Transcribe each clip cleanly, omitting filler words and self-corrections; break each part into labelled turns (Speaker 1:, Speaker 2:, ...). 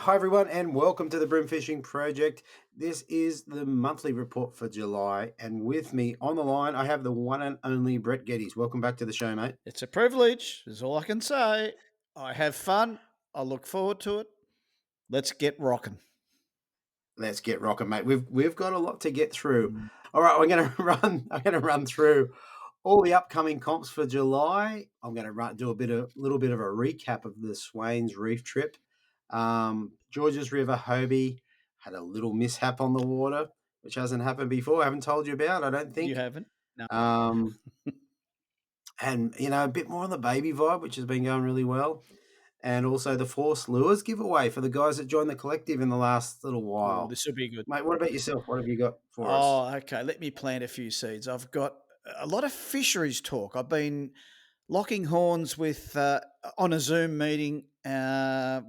Speaker 1: Hi, everyone, and welcome to the Bream Fishing Project. This is the monthly report for July, and with me on the line, I have the one and only Brett Geddes. Welcome back to the show, mate.
Speaker 2: It's a privilege, is all I can say. I have fun. I look forward to it. Let's get rocking.
Speaker 1: Let's get rocking, mate. We've got a lot to get through. All right, I'm going to run. I'm going to run through all the upcoming comps for July. I'm going to do a little bit of a recap of the Swains Reef trip. Georges River Hobie had a little mishap on the water, which hasn't happened before. I haven't told you about, I don't
Speaker 2: You
Speaker 1: think.
Speaker 2: haven't? No.
Speaker 1: And, a bit more on the baby vibe, which has been going really well. And also the Force Lures giveaway for the guys that joined the collective in the last little
Speaker 2: Oh,
Speaker 1: while.
Speaker 2: this will be good.
Speaker 1: Mate, what about yourself? What have you got for us?
Speaker 2: Oh, okay. Let me plant a few seeds. I've got a lot of fisheries talk. I've been locking horns with on a Zoom meeting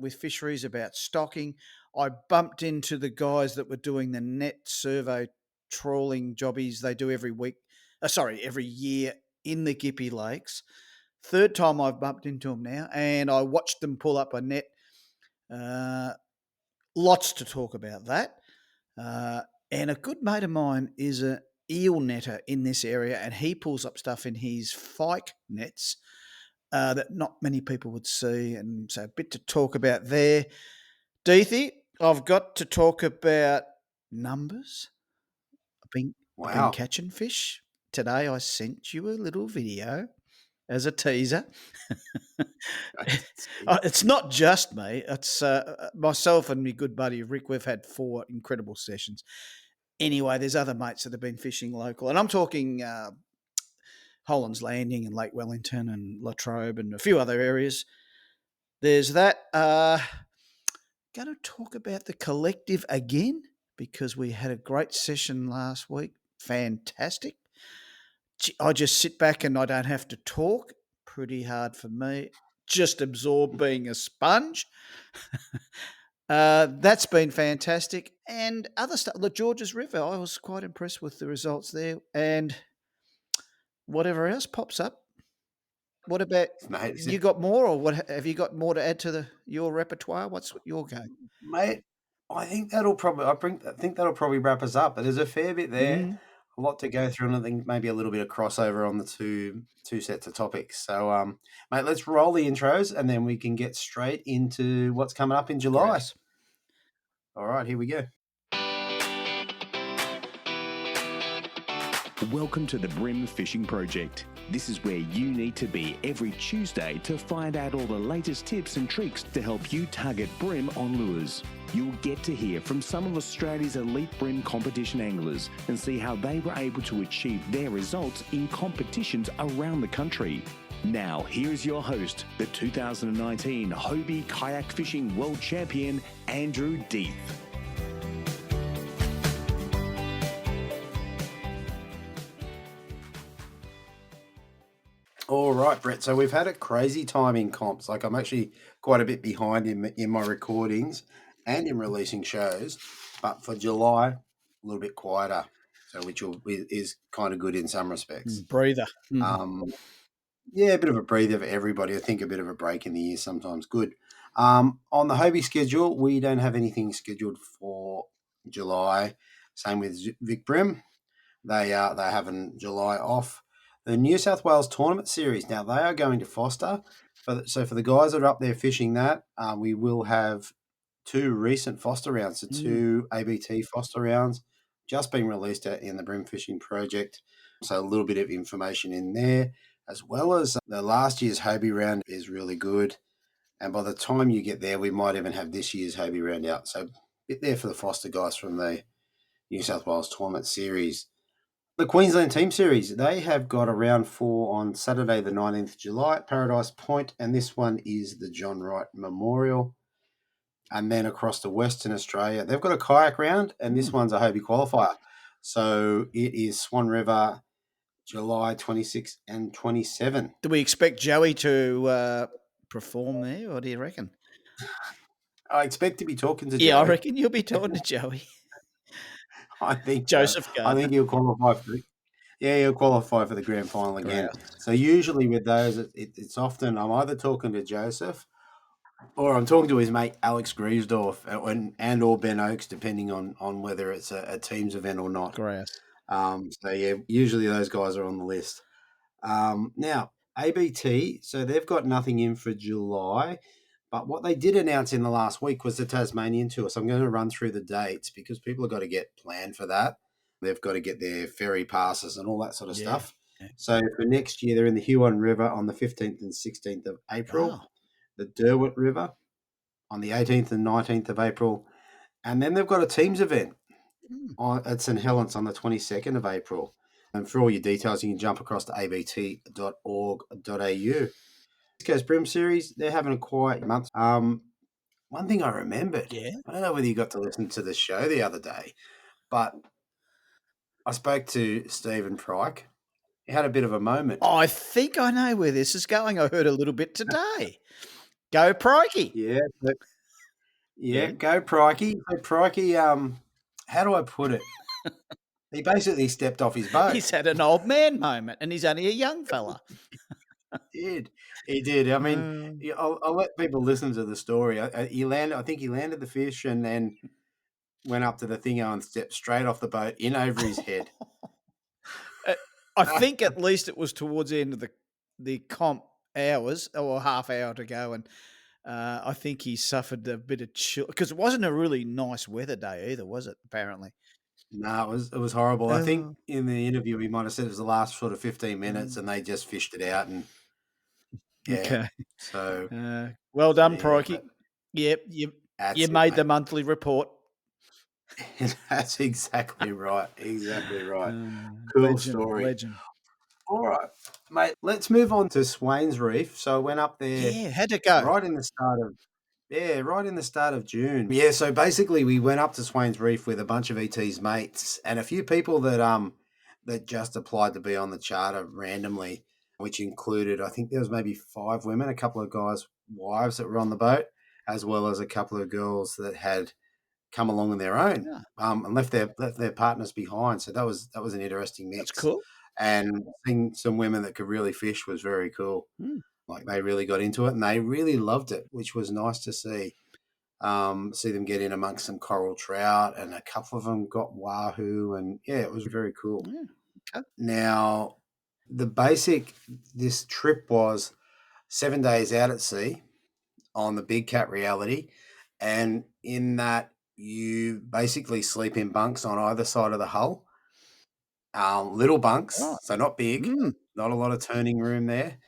Speaker 2: with fisheries about stocking. I bumped into the guys that were doing the net survey trawling jobbies they do every year in the Gippy Lakes. Third time I've bumped into them now, and I watched them pull up a net. Lots to talk about that. And a good mate of mine is an eel netter in this area, and he pulls up stuff in his fyke nets that not many people would see. And so a bit to talk about there. Deethy, I've got to talk about numbers. I've been
Speaker 1: Wow.
Speaker 2: catching fish. Today I sent you a little video as a teaser. It's not just me. It's myself and my good buddy Rick. We've had 4 incredible sessions. Anyway, there's other mates that have been fishing local, and I'm talking Holland's Landing and Lake Wellington and Latrobe and a few other areas. There's that. Going to talk about the collective again because we had a great session last week. Fantastic. I just sit back and I don't have to talk. Pretty hard for me. Just absorb being a sponge. That's been fantastic. And other stuff. Look, Georges River, I was quite impressed with the results there. And whatever else pops up. What about
Speaker 1: Mate,
Speaker 2: you? Got more, or what? Have you got more to add to your repertoire? What's your go?
Speaker 1: mate, I think that'll probably wrap us up. But there's a fair bit there, a lot to go through, and I think maybe a little bit of crossover on the two sets of topics. So, mate, let's roll the intros, and then we can get straight into what's coming up in July.
Speaker 2: Grass.
Speaker 1: All right, here we go.
Speaker 3: Welcome to the Bream Fishing Project. This is where you need to be every Tuesday to find out all the latest tips and tricks to help you target bream on lures. You'll get to hear from some of Australia's elite bream competition anglers and see how they were able to achieve their results in competitions around the country. Now, here's your host, the 2019 Hobie Kayak Fishing World Champion, Andrew Deeth.
Speaker 1: All right, Brett. So we've had a crazy time in comps. Like I'm actually quite a bit behind in my recordings and in releasing shows. But for July, a little bit quieter, so is kind of good in some respects.
Speaker 2: Breather.
Speaker 1: Yeah, a bit of a breather for everybody. I think a bit of a break in the year sometimes good. On the Hobie schedule, we don't have anything scheduled for July. Same with Vic Brim. They're having July off. The New South Wales Tournament Series, now they are going to Foster. So for the guys that are up there fishing that, we will have 2 recent Foster rounds, so 2 ABT Foster rounds just being released out in the Bream Fishing Project. So a little bit of information in there, as well as the last year's Hobie round is really good. And by the time you get there, we might even have this year's Hobie round out. So a bit there for the Foster guys from the New South Wales Tournament Series. The Queensland Team Series, they have got a round 4 on Saturday the 19th of July at Paradise Point, and this one is the John Wright Memorial. And then across to Western Australia, they've got a kayak round, and this one's a Hobie qualifier. So it is Swan River, July 26 and 27.
Speaker 2: Do we expect Joey to perform there, or do you reckon?
Speaker 1: I expect to be talking to Joey.
Speaker 2: Yeah, I reckon you'll be talking to Joey.
Speaker 1: I think
Speaker 2: Joseph Gardner.
Speaker 1: I think he'll qualify for the grand final again. So usually with those, it's often I'm either talking to Joseph Or I'm talking to his mate Alex Griesdorf and or Ben Oakes, depending on whether it's a teams event or not.
Speaker 2: Grass.
Speaker 1: So yeah, usually those guys are on the list. Now ABT, so they've got nothing in for July, but what they did announce in the last week was the Tasmanian tour. So I'm going to run through the dates because people have got to get planned for that. They've got to get their ferry passes and all that sort of
Speaker 2: Yeah.
Speaker 1: stuff. So for next year, they're in the Huon River on the 15th and 16th of April,
Speaker 2: Oh.
Speaker 1: the Derwent River on the 18th and 19th of April, and then they've got a teams event at St Helens on the 22nd of April. And for all your details, you can jump across to abt.org.au. East Coast Bream Series, they're having a quiet month. One thing I remembered,
Speaker 2: Yeah.
Speaker 1: I don't know whether you got to listen to the show the other day, but I spoke to Stephen Pryke. He had a bit of a moment.
Speaker 2: I think I know where this is going. I heard a little bit today. Go Prikey.
Speaker 1: Yeah, go Prikey. So Prikey, how do I put it? He basically stepped off his boat.
Speaker 2: He's had an old man moment, and he's only a young fella.
Speaker 1: He did. I mean, I'll let people listen to the story. He landed. I think he landed the fish and then went up to the thingo and stepped straight off the boat in over his head.
Speaker 2: I think at least it was towards the end of the comp hours or half hour to go, and I think he suffered a bit of chill because it wasn't a really nice weather day either, was it? Apparently,
Speaker 1: No, it was horrible. I think in the interview he might have said it was the last sort of 15 minutes, and they just fished it out. And yeah,
Speaker 2: okay.
Speaker 1: so
Speaker 2: Well done,
Speaker 1: yeah,
Speaker 2: Prikey.
Speaker 1: but
Speaker 2: Yep, you
Speaker 1: that's it,
Speaker 2: made the
Speaker 1: mate.
Speaker 2: monthly report.
Speaker 1: That's exactly right. Exactly right. Cool story.
Speaker 2: Legend.
Speaker 1: All right, mate. Let's move on to Swains Reef. So I went up there
Speaker 2: Yeah, had to go.
Speaker 1: right in the start of June. Yeah, so basically we went up to Swains Reef with a bunch of ET's mates and a few people that just applied to be on the charter randomly, which included, I think there was maybe 5 women, a couple of guys' wives that were on the boat, as well as a couple of girls that had come along on their own, and left their partners behind. So that was an interesting mix.
Speaker 2: That's cool.
Speaker 1: And seeing some women that could really fish was very cool. Like they really got into it and they really loved it, which was nice to see. See them get in amongst some coral trout, and a couple of them got wahoo, and yeah, it was very cool.
Speaker 2: Yeah. Okay.
Speaker 1: Now, this trip was 7 days out at sea on the Big Cat Reality, and in that you basically sleep in bunks on either side of the hull. Little bunks, so not big, not a lot of turning room there.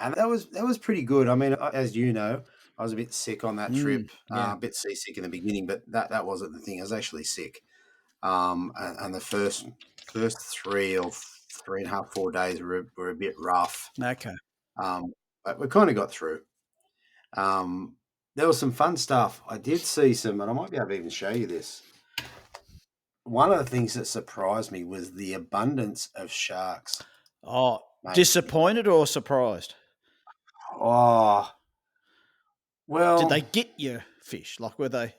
Speaker 1: And that was pretty good. I mean, as you know, I was a bit sick on that trip,
Speaker 2: yeah.
Speaker 1: a bit seasick in the beginning, but that wasn't the thing. I was actually sick. And the first 3.5, 4 days were a bit rough.
Speaker 2: Okay.
Speaker 1: But we kind of got through. There was some fun stuff. I did see some, and I might be able to even show you this. One of the things that surprised me was the abundance of sharks.
Speaker 2: Oh,
Speaker 1: Mate.
Speaker 2: Disappointed or surprised?
Speaker 1: Oh, well.
Speaker 2: Did they get your fish? Like, were they?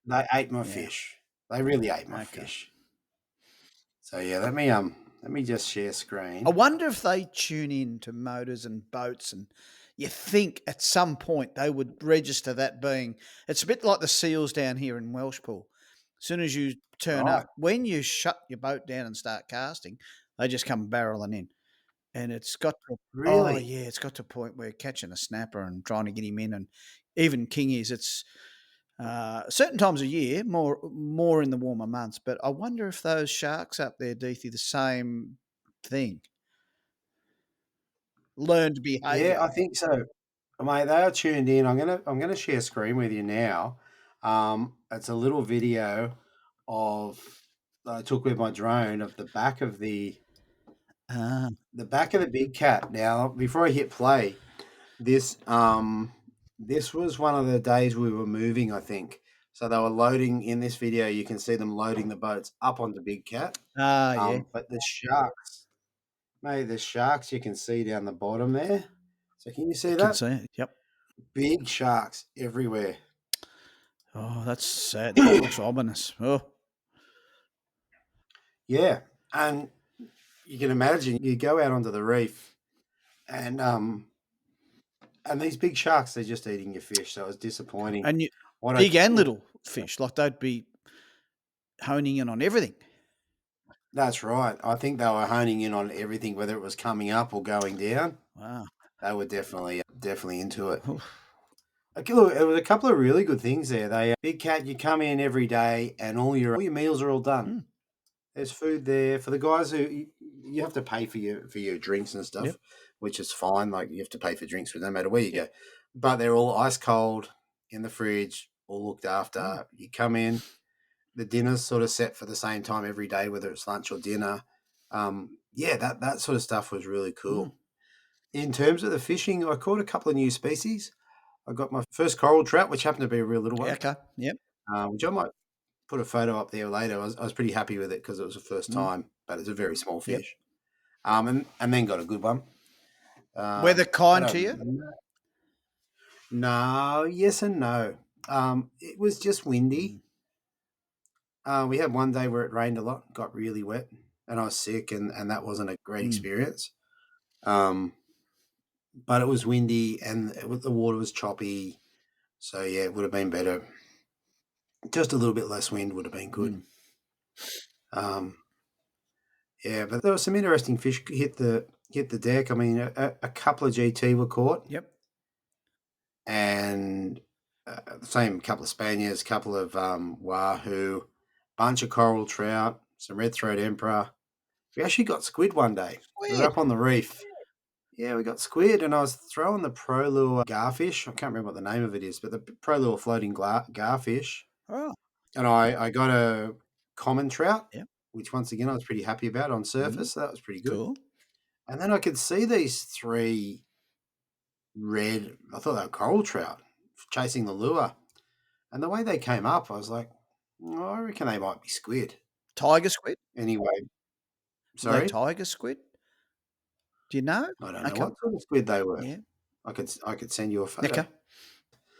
Speaker 1: They ate my fish. They really ate my fish. So yeah, let me just share screen.
Speaker 2: I wonder if they tune in to motors and boats, and you think at some point they would register that being. It's a bit like the seals down here in Welshpool. As soon as you turn up, when you shut your boat down and start casting, they just come barreling in. And it's got to it's got to a point where catching a snapper and trying to get him in, and even kingies. It's certain times of year, more in the warmer months. But I wonder if those sharks up there, Deethy, the same thing. Learned behaviour.
Speaker 1: Yeah, I think so, mate. They are tuned in. I'm gonna share screen with you now. It's a little video that I took with my drone of the back of the Big Cat. Now, before I hit play, this was one of the days we were moving, I think. So they were loading in this video. You can see them loading the boats up onto Big Cat.
Speaker 2: Yeah.
Speaker 1: But the sharks, mate, the sharks you can see down the bottom there. So can you see that?
Speaker 2: Can see it. Yep.
Speaker 1: Big sharks everywhere.
Speaker 2: Oh, that's sad. That looks ominous. Oh.
Speaker 1: Yeah, and you can imagine you go out onto the reef, and And these big sharks, they're just eating your fish, so it was disappointing.
Speaker 2: And you,
Speaker 1: What I
Speaker 2: big and little fish, like they'd be honing in on everything.
Speaker 1: That's right. I think they were honing in on everything, whether it was coming up or going down.
Speaker 2: Wow.
Speaker 1: They were definitely into it. Okay, look, there was a couple of really good things there. Big Cat, you come in every day and all your meals are all done.
Speaker 2: Mm.
Speaker 1: There's food there for the guys who you have to pay for your drinks and stuff,
Speaker 2: Yep.
Speaker 1: which is fine. Like you have to pay for drinks no matter where you go, but they're all ice cold in the fridge, all looked after.
Speaker 2: Mm.
Speaker 1: You come in, the dinner's sort of set for the same time every day, whether it's lunch or dinner. That sort of stuff was really cool.
Speaker 2: Mm.
Speaker 1: In terms of the fishing, I caught a couple of new species. I got my first coral trout, which happened to be a real little one.
Speaker 2: Okay. Yep.
Speaker 1: Which I might put a photo up there later. I was pretty happy with it because it was the first time, but it's a very small
Speaker 2: Yep.
Speaker 1: fish. And then got a good one.
Speaker 2: Weather kind to you?
Speaker 1: No, yes and no. It was just windy. We had one day where it rained a lot, got really wet, and I was sick, and that wasn't a great experience. But it was windy, and the water was choppy. So, yeah, it would have been better. Just a little bit less wind would have been good. But there were some interesting fish hit the deck. I mean, a couple of GT were caught.
Speaker 2: Yep.
Speaker 1: And the same couple of Spaniards, couple of wahoo, bunch of coral trout, some red-throat emperor. We actually got squid one day. We were up on the reef. Yeah, we got squid, and I was throwing the Pro Lure garfish. I can't remember what the name of it is, but the Pro Lure floating garfish.
Speaker 2: Oh.
Speaker 1: And I got a common trout,
Speaker 2: which
Speaker 1: once again I was pretty happy about on surface. So that was pretty good.
Speaker 2: Cool.
Speaker 1: And then I could see these three red, I thought they were coral trout, chasing the lure. And the way they came up, I was like, I reckon they might be squid.
Speaker 2: Tiger squid?
Speaker 1: Anyway,
Speaker 2: Were they tiger squid? Do you know?
Speaker 1: I don't know what sort of squid they were.
Speaker 2: Yeah.
Speaker 1: I could send you a photo.
Speaker 2: Okay.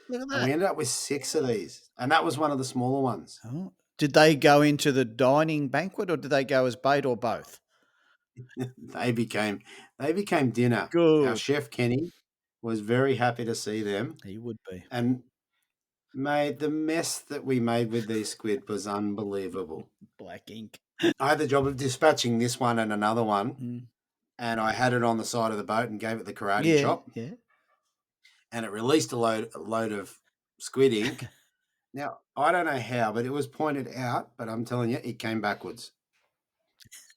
Speaker 2: Look at that.
Speaker 1: And we ended up with 6 of these. And that was one of the smaller ones.
Speaker 2: Oh. Did they go into the dining banquet or did they go as bait or both?
Speaker 1: They became dinner.
Speaker 2: Good.
Speaker 1: Our chef Kenny was very happy to see them.
Speaker 2: He would be.
Speaker 1: And mate, the mess that we made with these squid was unbelievable.
Speaker 2: Black ink.
Speaker 1: I had the job of dispatching this one and another one, and I had it on the side of the boat and gave it the karate chop.
Speaker 2: Yeah.
Speaker 1: And it released a load of squid ink. Now, I don't know how, but it was pointed out, but I'm telling you, it came backwards.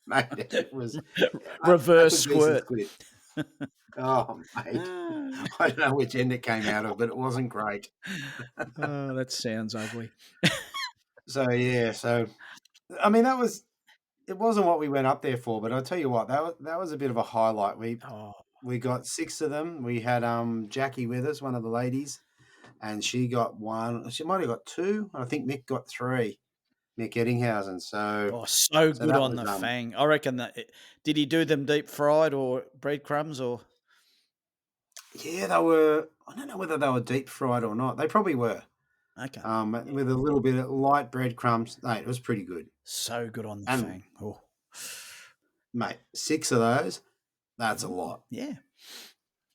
Speaker 1: Mate, it was
Speaker 2: reverse squirt.
Speaker 1: Oh, mate. I don't know which end it came out of, but it wasn't great.
Speaker 2: Oh, that sounds ugly.
Speaker 1: So, I mean, it wasn't what we went up there for, but I'll tell you what, that was a bit of a highlight. We got 6 of them. We had Jackie with us, one of the ladies, and she got 1. She might have got 2. I think Mick got 3. Mick Eddinghausen.
Speaker 2: So good on the fang. I reckon that. Did he do them deep fried or breadcrumbs or?
Speaker 1: Yeah, they were. I don't know whether they were deep fried or not. They probably were.
Speaker 2: Okay.
Speaker 1: With a little bit of light breadcrumbs. Mate, it was pretty good.
Speaker 2: So good on the fang. Oh.
Speaker 1: Mate, 6 of those. That's a lot.
Speaker 2: Yeah.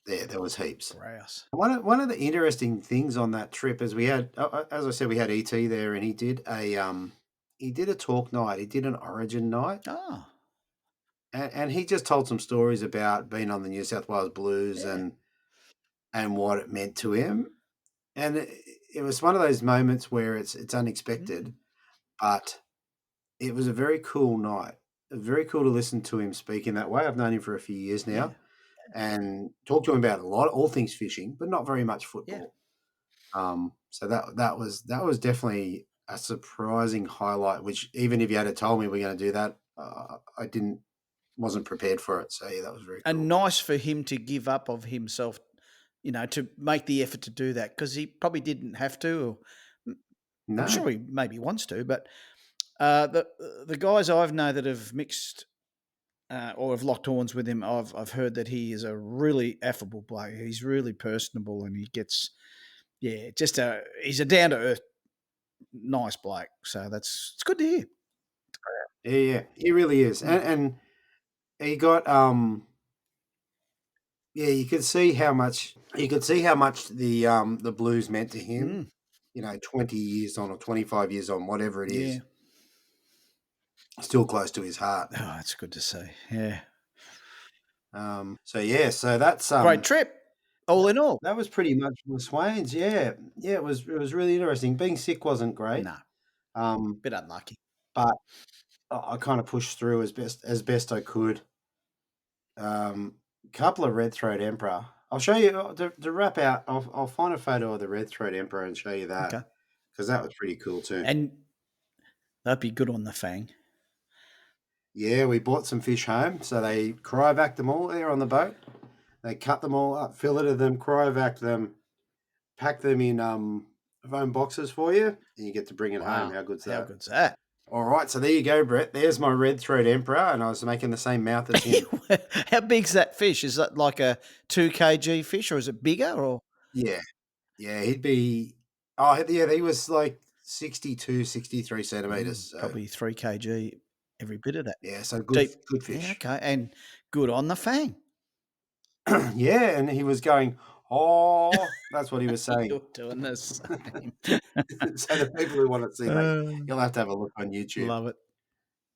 Speaker 1: There was heaps.
Speaker 2: Grouse.
Speaker 1: One of the interesting things on that trip is we had, as I said, we had ET there, and he did a talk night. He did an origin night.
Speaker 2: Oh.
Speaker 1: And he just told some stories about being on the New South Wales Blues and what it meant to him. And it was one of those moments where it's unexpected, but it was a very cool night. It was very cool to listen to him speak in that way. I've known him for a few years now and talked to him about all things fishing, but not very much football. So that was definitely a surprising highlight, which even if you had told me we're going to do that, I wasn't prepared for it. So yeah, that was very cool.
Speaker 2: And nice for him to give up of himself, to make the effort to do that, because he probably didn't have to.
Speaker 1: No.
Speaker 2: I'm sure he maybe wants to, but the guys I've known that have mixed or have locked horns with him, I've heard that he is a really affable bloke. He's really personable, and he gets, he's a down to earth, nice bloke. So it's good to hear.
Speaker 1: Yeah, he really is, and he got Yeah, you could see how much the blues meant to him. 20 years on or 25 years on, whatever it
Speaker 2: Yeah.
Speaker 1: is, still close to his heart.
Speaker 2: Oh, that's good to see. Yeah.
Speaker 1: So that's
Speaker 2: Great trip, all in all.
Speaker 1: that was pretty much the Swains. Yeah, it was really interesting. Being sick wasn't great,
Speaker 2: No,
Speaker 1: um,
Speaker 2: bit unlucky.
Speaker 1: but I kind of pushed through as best I could. Couple of red throat emperor. I'll show you to wrap out. I'll find a photo of the red throat emperor and show you that
Speaker 2: Okay.
Speaker 1: because that was pretty cool too.
Speaker 2: And that'd be good on the fang.
Speaker 1: Yeah, we bought some fish home, so they cryovac them all there on the boat. They cut them all up, filleted them, cryovac them, pack them in foam boxes for you, and you get to bring it home. How good's
Speaker 2: How
Speaker 1: that?
Speaker 2: good's that?
Speaker 1: All right, so there you go, Brett. There's my red throat emperor, and I was making the same mouth as him.
Speaker 2: How big's that fish? Is that like a 2 kg fish, or is it bigger? Or
Speaker 1: Yeah, he'd be. Oh, yeah, he was like 62, 63 centimeters. So
Speaker 2: probably 3 kg, every bit of that.
Speaker 1: yeah, so
Speaker 2: Deep.
Speaker 1: good
Speaker 2: Yeah,
Speaker 1: fish.
Speaker 2: okay. And good on the fang.
Speaker 1: Yeah, and he was going, oh, that's what he was saying.
Speaker 2: You're doing the same.
Speaker 1: So the people who want to see that, you'll have to have a look on YouTube.
Speaker 2: Love it.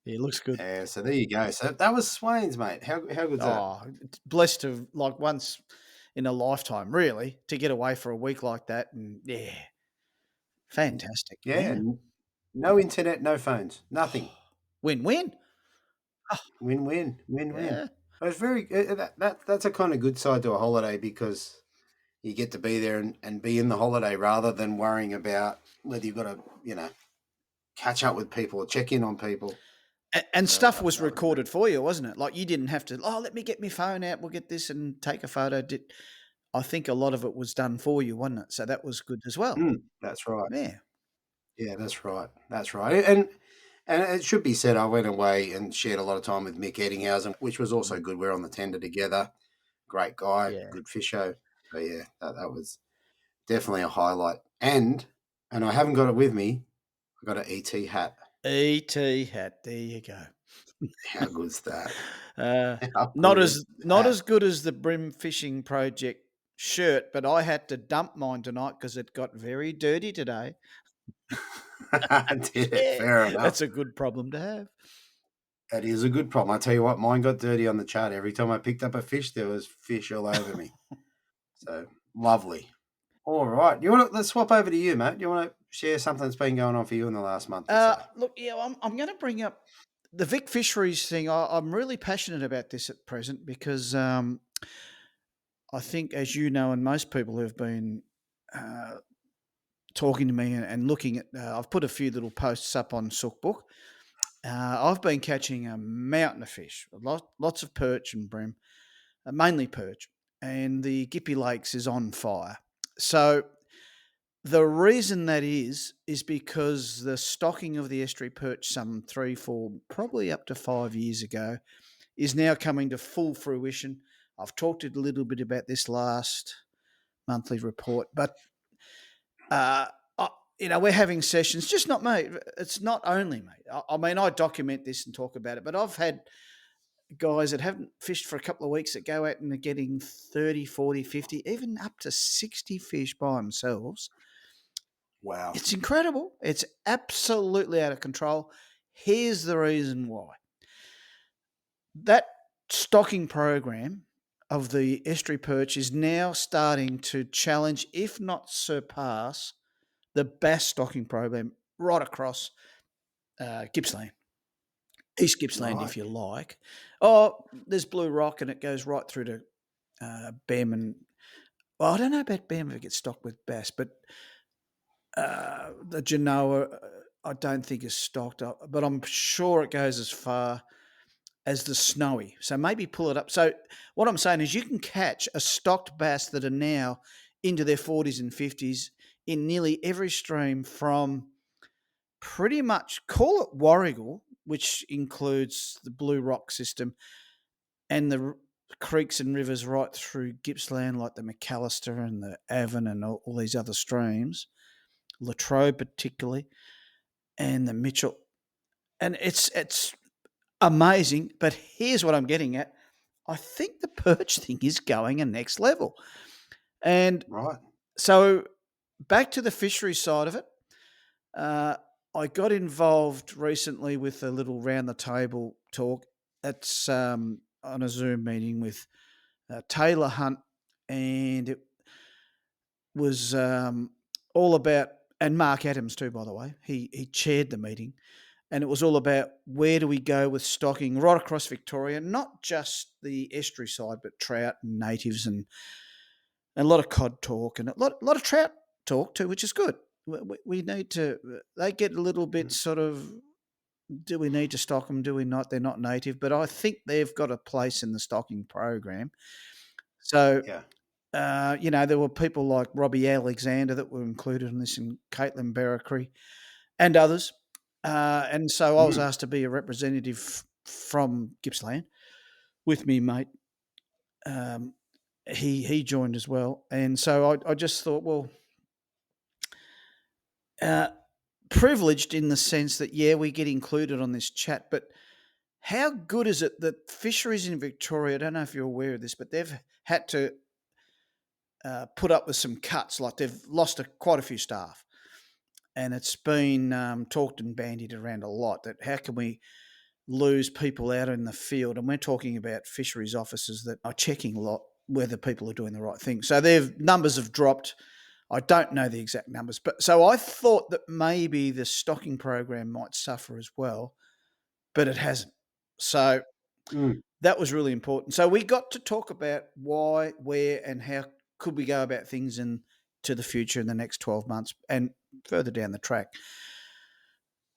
Speaker 2: Yeah, it looks good.
Speaker 1: Yeah, so there you go. So that was Swains, mate. How good's that?
Speaker 2: Oh, blessed to, like, once in a lifetime, really, to get away for a week like that. And yeah, fantastic.
Speaker 1: Yeah, no internet, no phones, nothing.
Speaker 2: Win-win.
Speaker 1: Win-win.
Speaker 2: Yeah.
Speaker 1: It was very that's a kind of good side to a holiday because you get to be there and be in the holiday rather than worrying about whether you've got to, catch up with people or check in on people.
Speaker 2: And stuff
Speaker 1: that
Speaker 2: was
Speaker 1: was
Speaker 2: recorded for you, wasn't it? Like, you didn't have to, let me get my phone out, we'll get this and take a photo. I think a lot of it was done for you, wasn't it? So that was good as well.
Speaker 1: That's right.
Speaker 2: Yeah.
Speaker 1: Yeah, that's right. That's right. And it should be said, I went away and shared a lot of time with Mick Eddinghausen, which was also good. We're on the tender together. Great guy,
Speaker 2: Yeah.
Speaker 1: good fisho. So yeah, that was definitely a highlight. And I haven't got it with me. I got an ET hat.
Speaker 2: ET hat. There you go.
Speaker 1: How good's that?
Speaker 2: Not as good as the Bream Fishing Project shirt, but I had to dump mine tonight because it got very dirty today.
Speaker 1: Did it? Fair enough.
Speaker 2: That's a good problem to have.
Speaker 1: That is a good problem. I tell you what, mine got dirty on the chart. Every time I picked up a fish, there was fish all over me. So lovely. All right, let's swap over to you, mate. You want to share something that's been going on for you in the last month or so?
Speaker 2: Look, I'm going to bring up the Vic Fisheries thing. I'm really passionate about this at present because I think, as you know, and most people who have been talking to me and looking at, I've put a few little posts up on Sookbook. I've been catching a mountain of fish, lots of perch and bream, mainly perch, and the Gippy Lakes is on fire. So the reason that is because the stocking of the estuary perch some 3, 4, probably up to 5 years ago is now coming to full fruition. I've talked a little bit about this last monthly report, but we're having sessions, just not me. It's not only me. I mean, I document this and talk about it, but I've had guys that haven't fished for a couple of weeks that go out and are getting 30, 40, 50, even up to 60 fish by themselves.
Speaker 1: Wow.
Speaker 2: It's incredible. It's absolutely out of control. Here's the reason why. That stocking program of the estuary perch is now starting to challenge, if not surpass, the bass stocking program right across Gippsland. East Gippsland, if you like. Oh, there's Blue Rock and it goes right through to Bem. And, well, I don't know about Bem if it gets stocked with bass, but the Genoa I don't think is stocked up, but I'm sure it goes as far as the Snowy. So maybe pull it up. So what I'm saying is you can catch a stocked bass that are now into their 40s and 50s in nearly every stream from pretty much, call it Warrigal, which includes the Blue Rock system, and the creeks and rivers right through Gippsland, like the McAllister and the Avon and all these other streams, Latrobe particularly, and the Mitchell. And it's amazing, but here's what I'm getting at. I think the perch thing is going a next level. And
Speaker 1: Right.
Speaker 2: so back to the fishery side of it, uh, I got involved recently with a little round the table talk. That's on a Zoom meeting with Taylor Hunt, and it was all about, and Mark Adams too, by the way. He chaired the meeting, and it was all about where do we go with stocking right across Victoria, not just the estuary side, but trout and natives, and a lot of cod talk, and a lot of trout talk too, which is good. We need to. They get a little bit
Speaker 1: Mm.
Speaker 2: sort of. Do we need to stock them? Do we not? They're not native, but I think they've got a place in the stocking program. So
Speaker 1: Yeah.
Speaker 2: there were people like Robbie Alexander that were included in this, and Caitlin Barracree and others. And so I was
Speaker 1: Mm.
Speaker 2: asked to be a representative from Gippsland with me, mate. Um, he joined as well, and so I just thought, well, uh, privileged in the sense that we get included on this chat, but how good is it that fisheries in Victoria? I don't know if you're aware of this, but they've had to put up with some cuts. Like they've lost quite a few staff, and it's been talked and bandied around a lot. That how can we lose people out in the field? And we're talking about fisheries officers that are checking a lot whether people are doing the right thing. So their numbers have dropped. I don't know the exact numbers, but so I thought that maybe the stocking program might suffer as well, but it hasn't. So
Speaker 1: Mm.
Speaker 2: that was really important. So we got to talk about why, where, and how could we go about things to the future in the next 12 months and further down the track.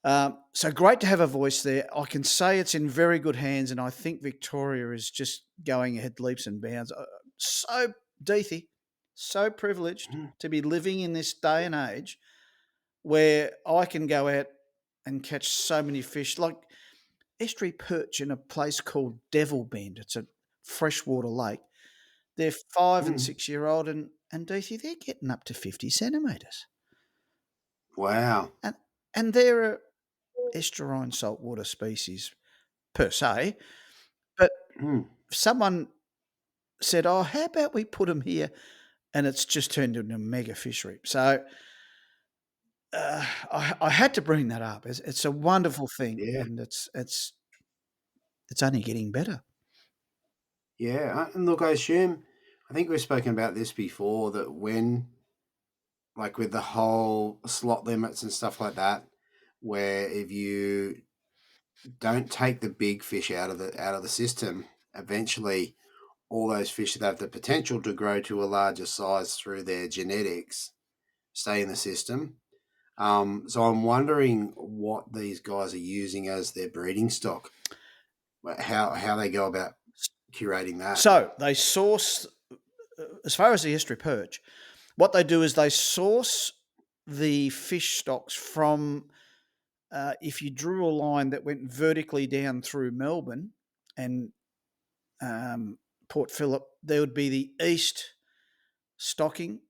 Speaker 2: So great to have a voice there. I can say it's in very good hands, and I think Victoria is just going ahead leaps and bounds. So, Deethy, so privileged
Speaker 1: Mm.
Speaker 2: to be living in this day and age where I can go out and catch so many fish, like estuary perch in a place called Devil Bend. It's a freshwater lake. They're 5 and
Speaker 1: Mm.
Speaker 2: 6 year old, and Deethy, they're getting up to 50 centimetres.
Speaker 1: Wow.
Speaker 2: And they're a estuarine saltwater species per se, but
Speaker 1: Mm.
Speaker 2: someone said, "Oh, how about we put them here?" And it's just turned into a mega fishery. So I had to bring that up. It's a wonderful thing,
Speaker 1: Yeah.
Speaker 2: and it's only getting better.
Speaker 1: Yeah. And look, I assume, I think we've spoken about this before, that when, like with the whole slot limits and stuff like that, where if you don't take the big fish out of the system, eventually all those fish that have the potential to grow to a larger size through their genetics stay in the system. So I'm wondering what these guys are using as their breeding stock, how they go about curating that.
Speaker 2: So they source, as far as the estuary perch, what they do is they source the fish stocks from. If you drew a line that went vertically down through Melbourne and Port Phillip, there would be the east stocking,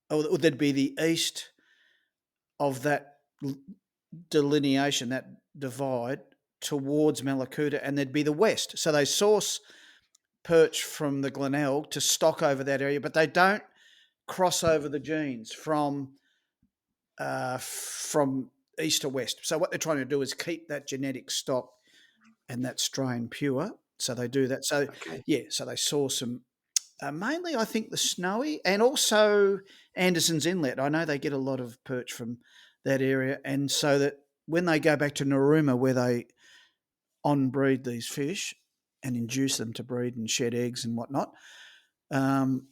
Speaker 2: or there'd be the east of that delineation, that divide towards Malakuta, and there'd be the west. So they source perch from the Glenelg to stock over that area, but they don't cross over the genes from east to west. So what they're trying to do is keep that genetic stock and that strain pure. So they do that. So
Speaker 1: Okay.
Speaker 2: so they source them mainly, I think, the Snowy and also Anderson's Inlet. I know they get a lot of perch from that area, and so that when they go back to Narooma, where they on-breed these fish and induce them to breed and shed eggs and whatnot, um,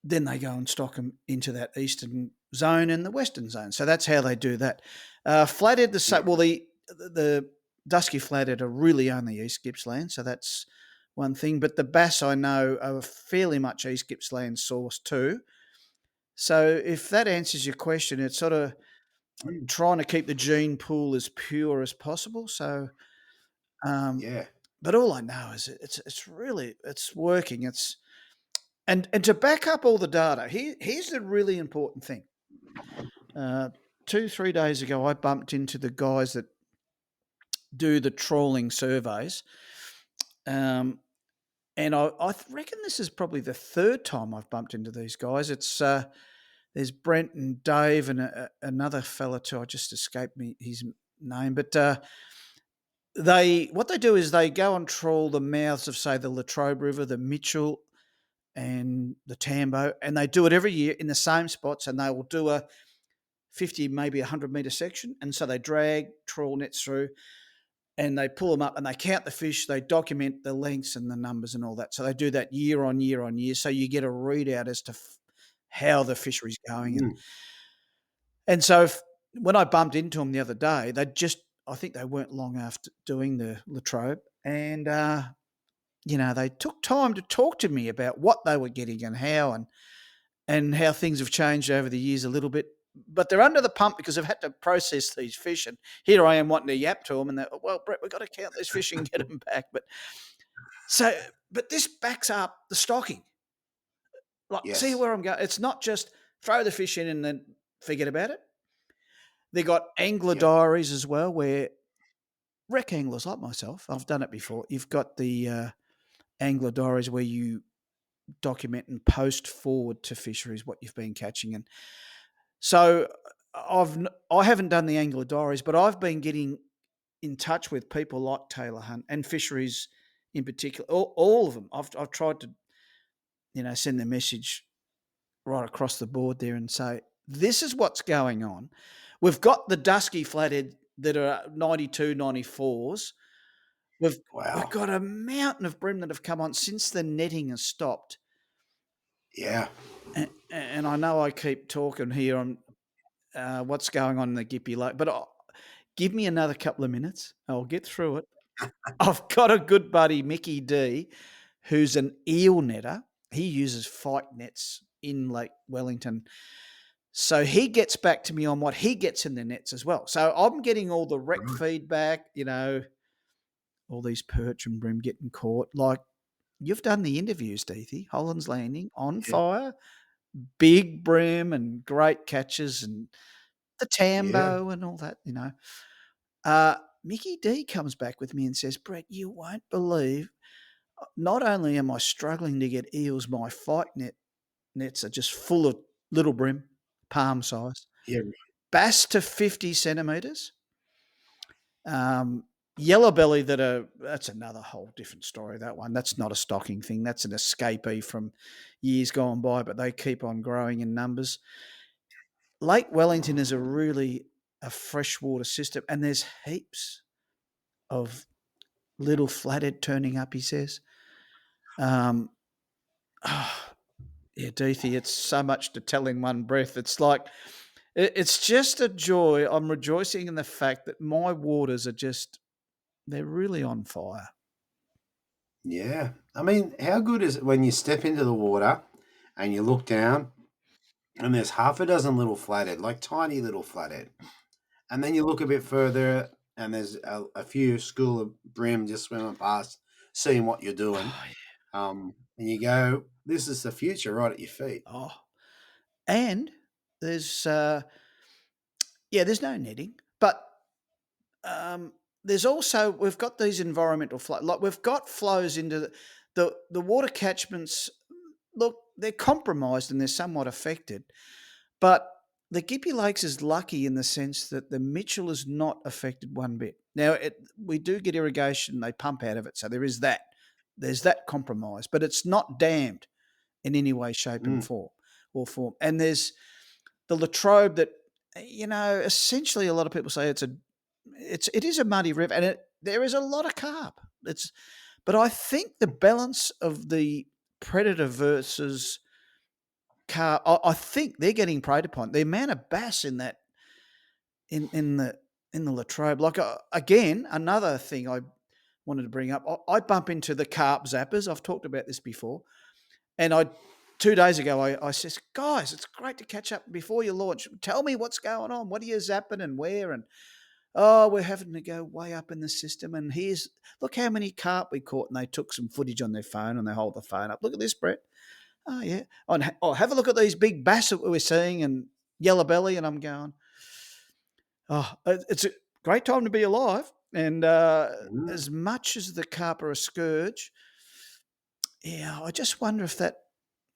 Speaker 2: then they go and stock them into that eastern zone and the western zone. So that's how they do that. Flathead,
Speaker 1: Yeah.
Speaker 2: the dusky flathead are really only East Gippsland, so that's one thing. But the bass, I know, are fairly much East Gippsland source too. So if that answers your question, it's sort of
Speaker 1: Mm.
Speaker 2: trying to keep the gene pool as pure as possible. So, um,
Speaker 1: Yeah.
Speaker 2: but all I know is it's really it's working. And to back up all the data, here's the really important thing. 2-3 days ago, I bumped into the guys that do the trawling surveys, um, And I reckon this is probably the third time I've bumped into these guys. It's there's Brent and Dave and another fella too. I just escaped me his name, but what they do is they go and trawl the mouths of, say, the Latrobe River, the Mitchell, and the Tambo, and they do it every year in the same spots, and they will do a 50, maybe 100-meter section, and so they drag trawl nets through, and they pull them up, and they count the fish, they document the lengths and the numbers and all that. So they do that year on year on year, so you get a readout as to how the fishery's going.
Speaker 1: Mm.
Speaker 2: And so when I bumped into them the other day, I think they weren't long after doing the Latrobe, and they took time to talk to me about what they were getting and how, and how things have changed over the years a little bit. But they're under the pump because they've had to process these fish. And here I am wanting to yap to them, and they're, well, Brett, we've got to count these fish and get them back. But this backs up the stocking. Like,
Speaker 1: Yes.
Speaker 2: see where I'm going? It's not just throw the fish in and then forget about it. They got angler diaries as well, where wreck anglers like myself, I've done it before. You've got the angler diaries where you document and post forward to fisheries what you've been catching. And so I haven't done the angler diaries, but I've been getting in touch with people like Taylor Hunt and fisheries in particular, all of them. I've tried to send the message right across the board there and say, this is what's going on. We've got the dusky flathead that are 92, 94s. We've got a mountain of bream that have come on since the netting has stopped.
Speaker 1: Yeah.
Speaker 2: And I know I keep talking here on what's going on in the Gippy Lake, but give me another couple of minutes. I'll get through it. I've got a good buddy, Mickey D, who's an eel netter. He uses fight nets in Lake Wellington. So he gets back to me on what he gets in the nets as well. So I'm getting all the rec feedback, all these perch and bream getting caught. Like, you've done the interviews, Deethy. Holland's Landing, on fire, big bream and great catches and the Tambo and all that, Mickey D comes back with me and says, Brett, you won't believe, not only am I struggling to get eels, my fight nets are just full of little bream, palm size.
Speaker 1: Yeah.
Speaker 2: Bass to 50 centimetres. Yellow belly that's another whole different story, that one. That's not a stocking thing. That's an escapee from years gone by, but they keep on growing in numbers. Lake Wellington is a freshwater system, and there's heaps of little flathead turning up, he says. Deethy, it's so much to tell in one breath. It's like, it's just a joy. I'm rejoicing in the fact that my waters they're really on fire.
Speaker 1: Yeah. I mean, how good is it when you step into the water and you look down and there's half a dozen little flathead, like tiny little flathead. And then you look a bit further and there's a few school of bream just swimming past, seeing what you're doing. And you go, this is the future right at your feet.
Speaker 2: Oh, and there's there's no netting, but there's also, we've got these environmental flows. Like, we've got flows into the water catchments. Look, they're compromised and they're somewhat affected, but the Gippy Lakes is lucky in the sense that the Mitchell is not affected one bit. Now, we do get irrigation, they pump out of it, so there's that compromise, but it's not dammed in any way, shape, and form. And there's the Latrobe that, essentially a lot of people say it is a muddy river, and there is a lot of carp. But I think the balance of the predator versus carp, I think they're getting preyed upon. The amount of bass in that in the Latrobe, like, again, another thing I wanted to bring up. I bump into the carp zappers. I've talked about this before, and 2 days ago I says, guys, it's great to catch up before you launch. Tell me what's going on. What are you zapping and where? And we're having to go way up in the system, and look how many carp we caught. And they took some footage on their phone, and they hold the phone up. Look at this, Brett. Oh, yeah. Have a look at these big bass that we're seeing and yellow belly. And I'm going, it's a great time to be alive. And as much as the carp are a scourge, Yeah, I just wonder if they're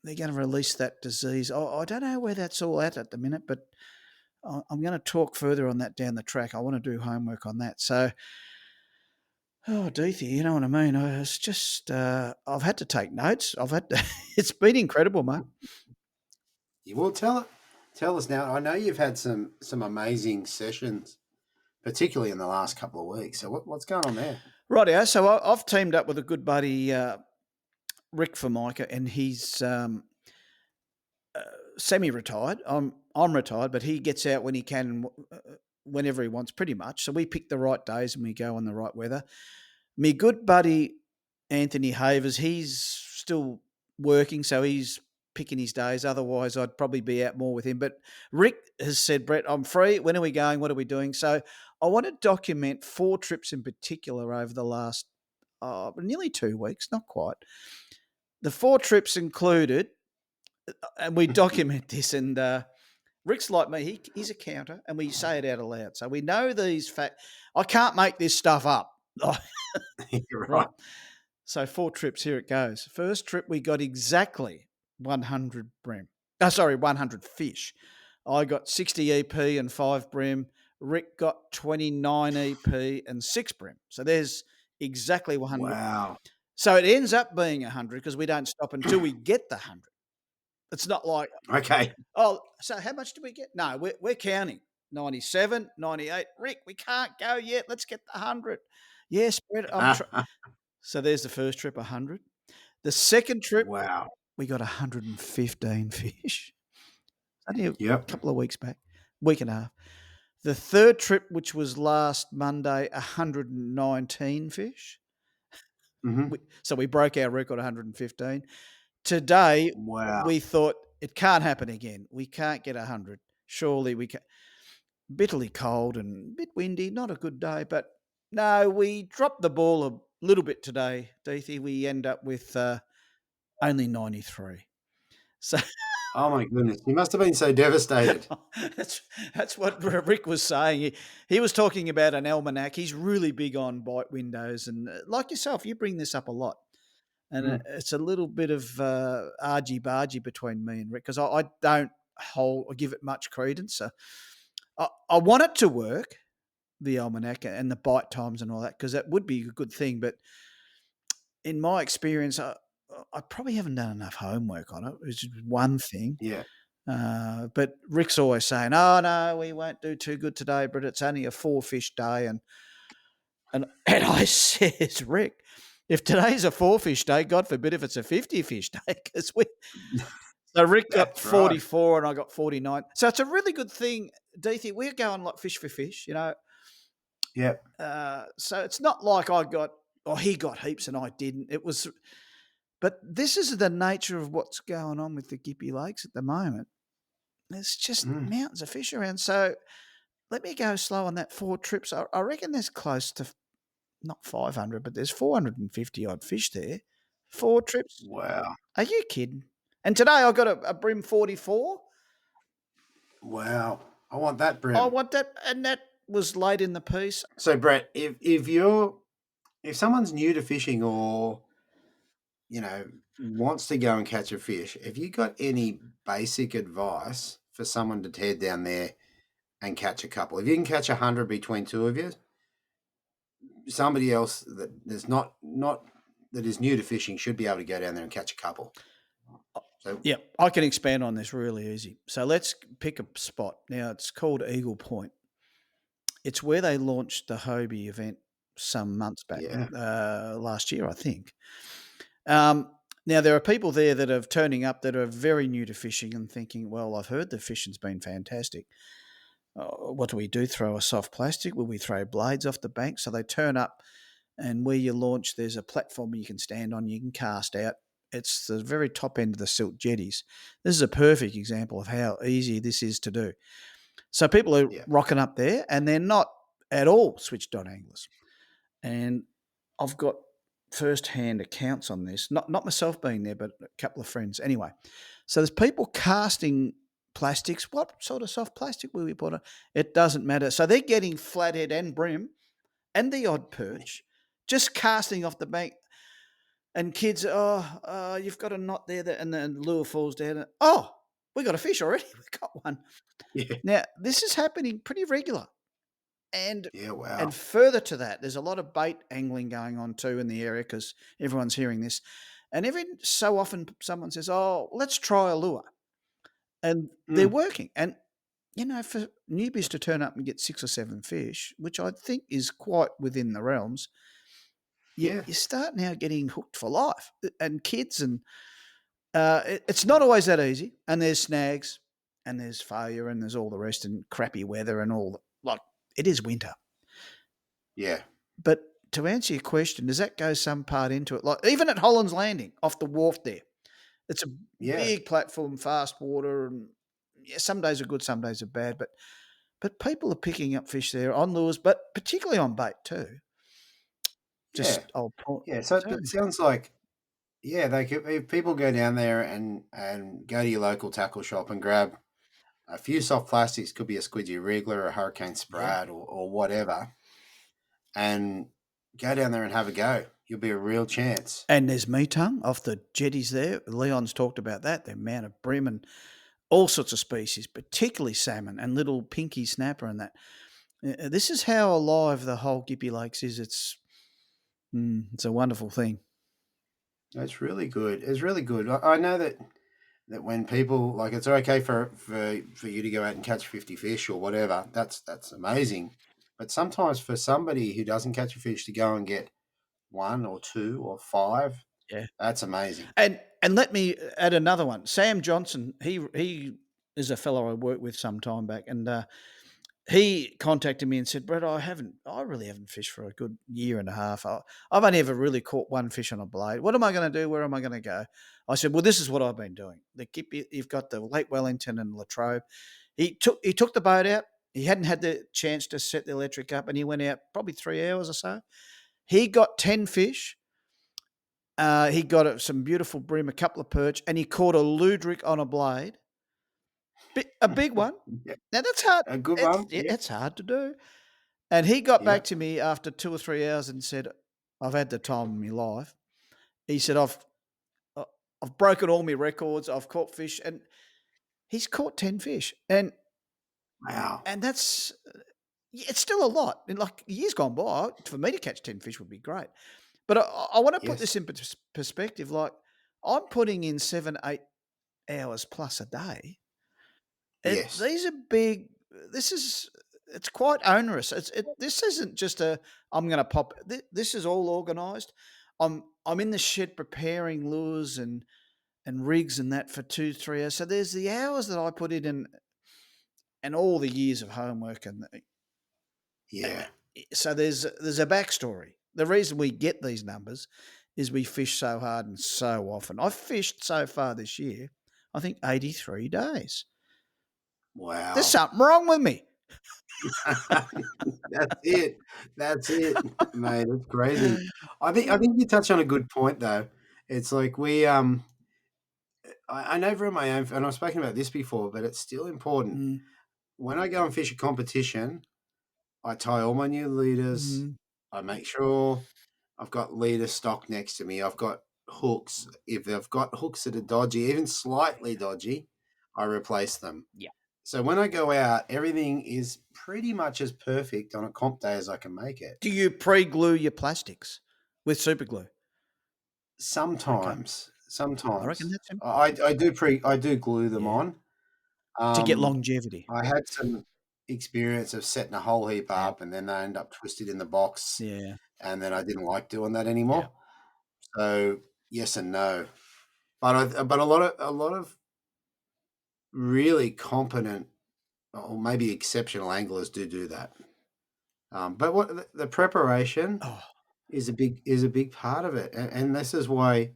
Speaker 2: going to release that disease. I don't know where that's all at the minute, but I'm going to talk further on that down the track. I want to do homework on that. So, oh, Deethy, you know what I mean? It's just, I've had to take notes. It's been incredible, mate.
Speaker 1: You will tell us now. I know you've had some amazing sessions, particularly in the last couple of weeks. So what's going on there?
Speaker 2: Rightio. So I've teamed up with a good buddy, Rick Formica, and he's semi-retired. I'm retired, but he gets out when he can, whenever he wants, pretty much. So we pick the right days and we go on the right weather. Me good buddy Anthony Havers, he's still working, so he's picking his days. Otherwise, I'd probably be out more with him. But Rick has said, Brett, I'm free. When are we going? What are we doing? So I want to document 4 trips in particular over the last nearly 2 weeks, not quite. The 4 trips included, and we document this, and Rick's like me. He's a counter, and we say it out aloud. So we know these facts. I can't make this stuff up.
Speaker 1: You're
Speaker 2: Right. So 4 trips, here it goes. First trip, we got exactly 100 bream. 100 fish. I got 60 EP and 5 bream. Rick got 29 EP and 6 bream. So there's exactly 100.
Speaker 1: Wow.
Speaker 2: So it ends up being 100 because we don't stop until we get the 100. It's not like,
Speaker 1: Okay.
Speaker 2: oh, so how much do we get? No, we're counting. 97, 98. Rick, we can't go yet. Let's get the 100. Yes, Brett, So there's the first trip, 100. The second trip,
Speaker 1: Wow.
Speaker 2: we got 115 fish. Only a
Speaker 1: Yep.
Speaker 2: couple of weeks back, week and a half. The third trip, which was last Monday, 119 fish.
Speaker 1: Mm-hmm.
Speaker 2: So we broke our record, 115. Today,
Speaker 1: Wow.
Speaker 2: we thought it can't happen again. We can't get 100. Surely we can. Bitterly cold and a bit windy, not a good day, but no, we dropped the ball a little bit today, Deethy. We end up with only 93. So
Speaker 1: Oh my goodness. You must have been so devastated.
Speaker 2: that's what Rick was saying. He was talking about an almanac. He's really big on bite windows, and like yourself, you bring this up a lot. And it's a little bit of argy-bargy between me and Rick because I don't give it much credence. So I want it to work, the almanac and the bite times and all that, because that would be a good thing. But in my experience, I probably haven't done enough homework on it, which is one thing.
Speaker 1: Yeah.
Speaker 2: But Rick's always saying, oh, no, we won't do too good today, but it's only a 4-fish day. And I says, Rick, if today's a 4-fish day, God forbid if it's a 50-fish day, because So Rick got 44 and I got 49. So it's a really good thing, Deethy. We're going like fish for fish, you know.
Speaker 1: Yep.
Speaker 2: So it's not like he got heaps and I didn't. But this is the nature of what's going on with the Gippy Lakes at the moment. There's just mountains of fish around. So let me go slow on that 4 trips. I reckon there's close to not 500, but there's 450 odd fish there. 4 trips.
Speaker 1: Wow.
Speaker 2: Are you kidding? And today I got a Bream 44.
Speaker 1: Wow. I want that, Brett.
Speaker 2: I want that, and that was late in the piece.
Speaker 1: So, Brett, if someone's new to fishing or, wants to go and catch a fish, have you got any basic advice for someone to head down there and catch a couple? If you can catch 100 between 2 of you, somebody else that is not that is new to fishing should be able to go down there and catch a couple. So,
Speaker 2: yeah, I can expand on this really easy. So let's pick a spot. Now, it's called Eagle Point. It's where they launched the Hobie event some months back, last year, I think. Now, there are people there that are turning up that are very new to fishing and thinking, well, I've heard the fishing's been fantastic. What do we do? Throw a soft plastic? Will we throw blades off the bank? So they turn up, and where you launch, there's a platform you can stand on, you can cast out. It's the very top end of the silt jetties. This is a perfect example of how easy this is to do. So people are rocking up there, and they're not at all switched-on anglers. And I've got first-hand accounts on this, not myself being there, but a couple of friends. Anyway, so there's people casting plastics. What sort of soft plastic will we put on? It doesn't matter. So they're getting flathead and bream and the odd perch, just casting off the bank. And kids, you've got a knot there, and the lure falls down. And, oh, we got a fish already. We got one.
Speaker 1: Yeah.
Speaker 2: Now this is happening pretty regular, and
Speaker 1: Yeah. Wow.
Speaker 2: further to that, there's a lot of bait angling going on too in the area because everyone's hearing this, and every so often someone says, "Oh, let's try a lure," and they're
Speaker 1: Mm.
Speaker 2: working. And for newbies to turn up and get 6 or 7 fish, which I think is quite within the realms,
Speaker 1: Yeah.
Speaker 2: you start now getting hooked for life. And kids, and it's not always that easy. And there's snags, and there's failure, and there's all the rest, and crappy weather, and all. Like, it is winter.
Speaker 1: Yeah.
Speaker 2: But to answer your question, does that go some part into it? Like, even at Holland's Landing, off the wharf there, it's a
Speaker 1: Yeah.
Speaker 2: big platform, fast water, and yeah, some days are good, some days are bad. But people are picking up fish there on lures, but particularly on bait too.
Speaker 1: Yeah.
Speaker 2: Just old point.
Speaker 1: Yeah. So
Speaker 2: So,
Speaker 1: it sounds like, yeah, they could, if people go down there and go to your local tackle shop and grab a few soft plastics, could be a squidgy wriggler, a hurricane
Speaker 2: yeah.
Speaker 1: sprat, or whatever, and go down there and have a go. You'll be a real chance.
Speaker 2: And there's me tongue off the jetties there. Leon's talked about that, the amount of bream and all sorts of species, particularly salmon and little pinky snapper and that. This is how alive the whole Gippy Lakes is. It's a wonderful thing.
Speaker 1: It's really good. It's really good. I know that when people, like, it's okay for you to go out and catch 50 fish or whatever. That's amazing. But sometimes for somebody who doesn't catch a fish to go and get one or two or five,
Speaker 2: Yeah.
Speaker 1: that's amazing.
Speaker 2: And let me add another one. Sam Johnson, he is a fellow I worked with some time back, and he contacted me and said, "Brett, I really haven't fished for a good year and a half. I've only ever really caught one fish on a blade. What am I going to do? Where am I going to go?" I said, "Well, this is what I've been doing. You've got the Lake Wellington and Latrobe." He took the boat out. He hadn't had the chance to set the electric up, and he went out probably 3 hours or so. He got 10 fish. He got some beautiful bream, a couple of perch, and he caught a ludric on a blade, a big one.
Speaker 1: Yeah,
Speaker 2: Now that's hard.
Speaker 1: a good one. Yeah,
Speaker 2: It's hard to do. And he got
Speaker 1: yeah.
Speaker 2: back to me after 2 or 3 hours and said, "I've had the time of my life." He said, uh, I've broken all my records. I've caught fish," and he's caught 10 fish,
Speaker 1: Wow.
Speaker 2: and that's it's still a lot. And like years gone by, for me to catch 10 fish would be great. But I want to put
Speaker 1: Yes.
Speaker 2: this in perspective. Like, I'm putting in 7, 8 hours plus a day. And
Speaker 1: Yes.
Speaker 2: these are big. It's quite onerous. This isn't just I'm going to pop. This is all organised. I'm in the shed preparing lures and rigs and that for 2, 3 hours. So there's the hours that I put in, and all the years of homework,
Speaker 1: Yeah.
Speaker 2: so there's a backstory. The reason we get these numbers is we fish so hard and so often. I've fished so far this year, I think 83 days. There's
Speaker 1: Wow.
Speaker 2: something wrong with me.
Speaker 1: That's it. That's it, mate. It's crazy. I think you touch on a good point though. It's like I know from my own, and I've spoken about this before, but it's still important.
Speaker 2: Mm,
Speaker 1: When I go and fish a competition, I tie all my new leaders.
Speaker 2: mhm.
Speaker 1: I make sure I've got leader stock next to me. I've got hooks. If I've got hooks that are dodgy, even slightly dodgy, I replace them.
Speaker 2: Yeah.
Speaker 1: So when I go out, everything is pretty much as perfect on a comp day as I can make it.
Speaker 2: Do you pre-glue your plastics with super glue? Okay.
Speaker 1: Sometimes,
Speaker 2: I reckon
Speaker 1: sometimes
Speaker 2: that's
Speaker 1: I do glue them
Speaker 2: yeah,
Speaker 1: on.
Speaker 2: to get
Speaker 1: Um,
Speaker 2: longevity.
Speaker 1: I had some experience of setting a whole heap
Speaker 2: Yeah.
Speaker 1: up and then they end up twisted in the box,
Speaker 2: Yeah.
Speaker 1: and then I didn't like doing that
Speaker 2: Yeah.
Speaker 1: anymore. So yes and no, but a lot of really competent or maybe exceptional anglers do that. But what the preparation
Speaker 2: Oh.
Speaker 1: is a big part of it, and this is why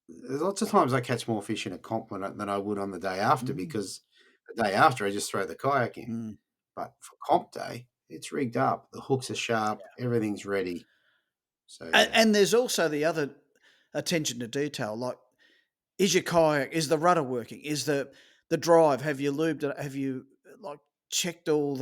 Speaker 1: there's lots of times I catch more fish in a comp than I would on the day after,
Speaker 2: Mm,
Speaker 1: because the day after I just throw the kayak in.
Speaker 2: mm.
Speaker 1: But for comp day, it's rigged up. The hooks are sharp. Everything's ready. So yeah.
Speaker 2: And there's also the other attention to detail, like, is your kayak, is the rudder working? Is the drive, have you lubed it? Have you, like, checked all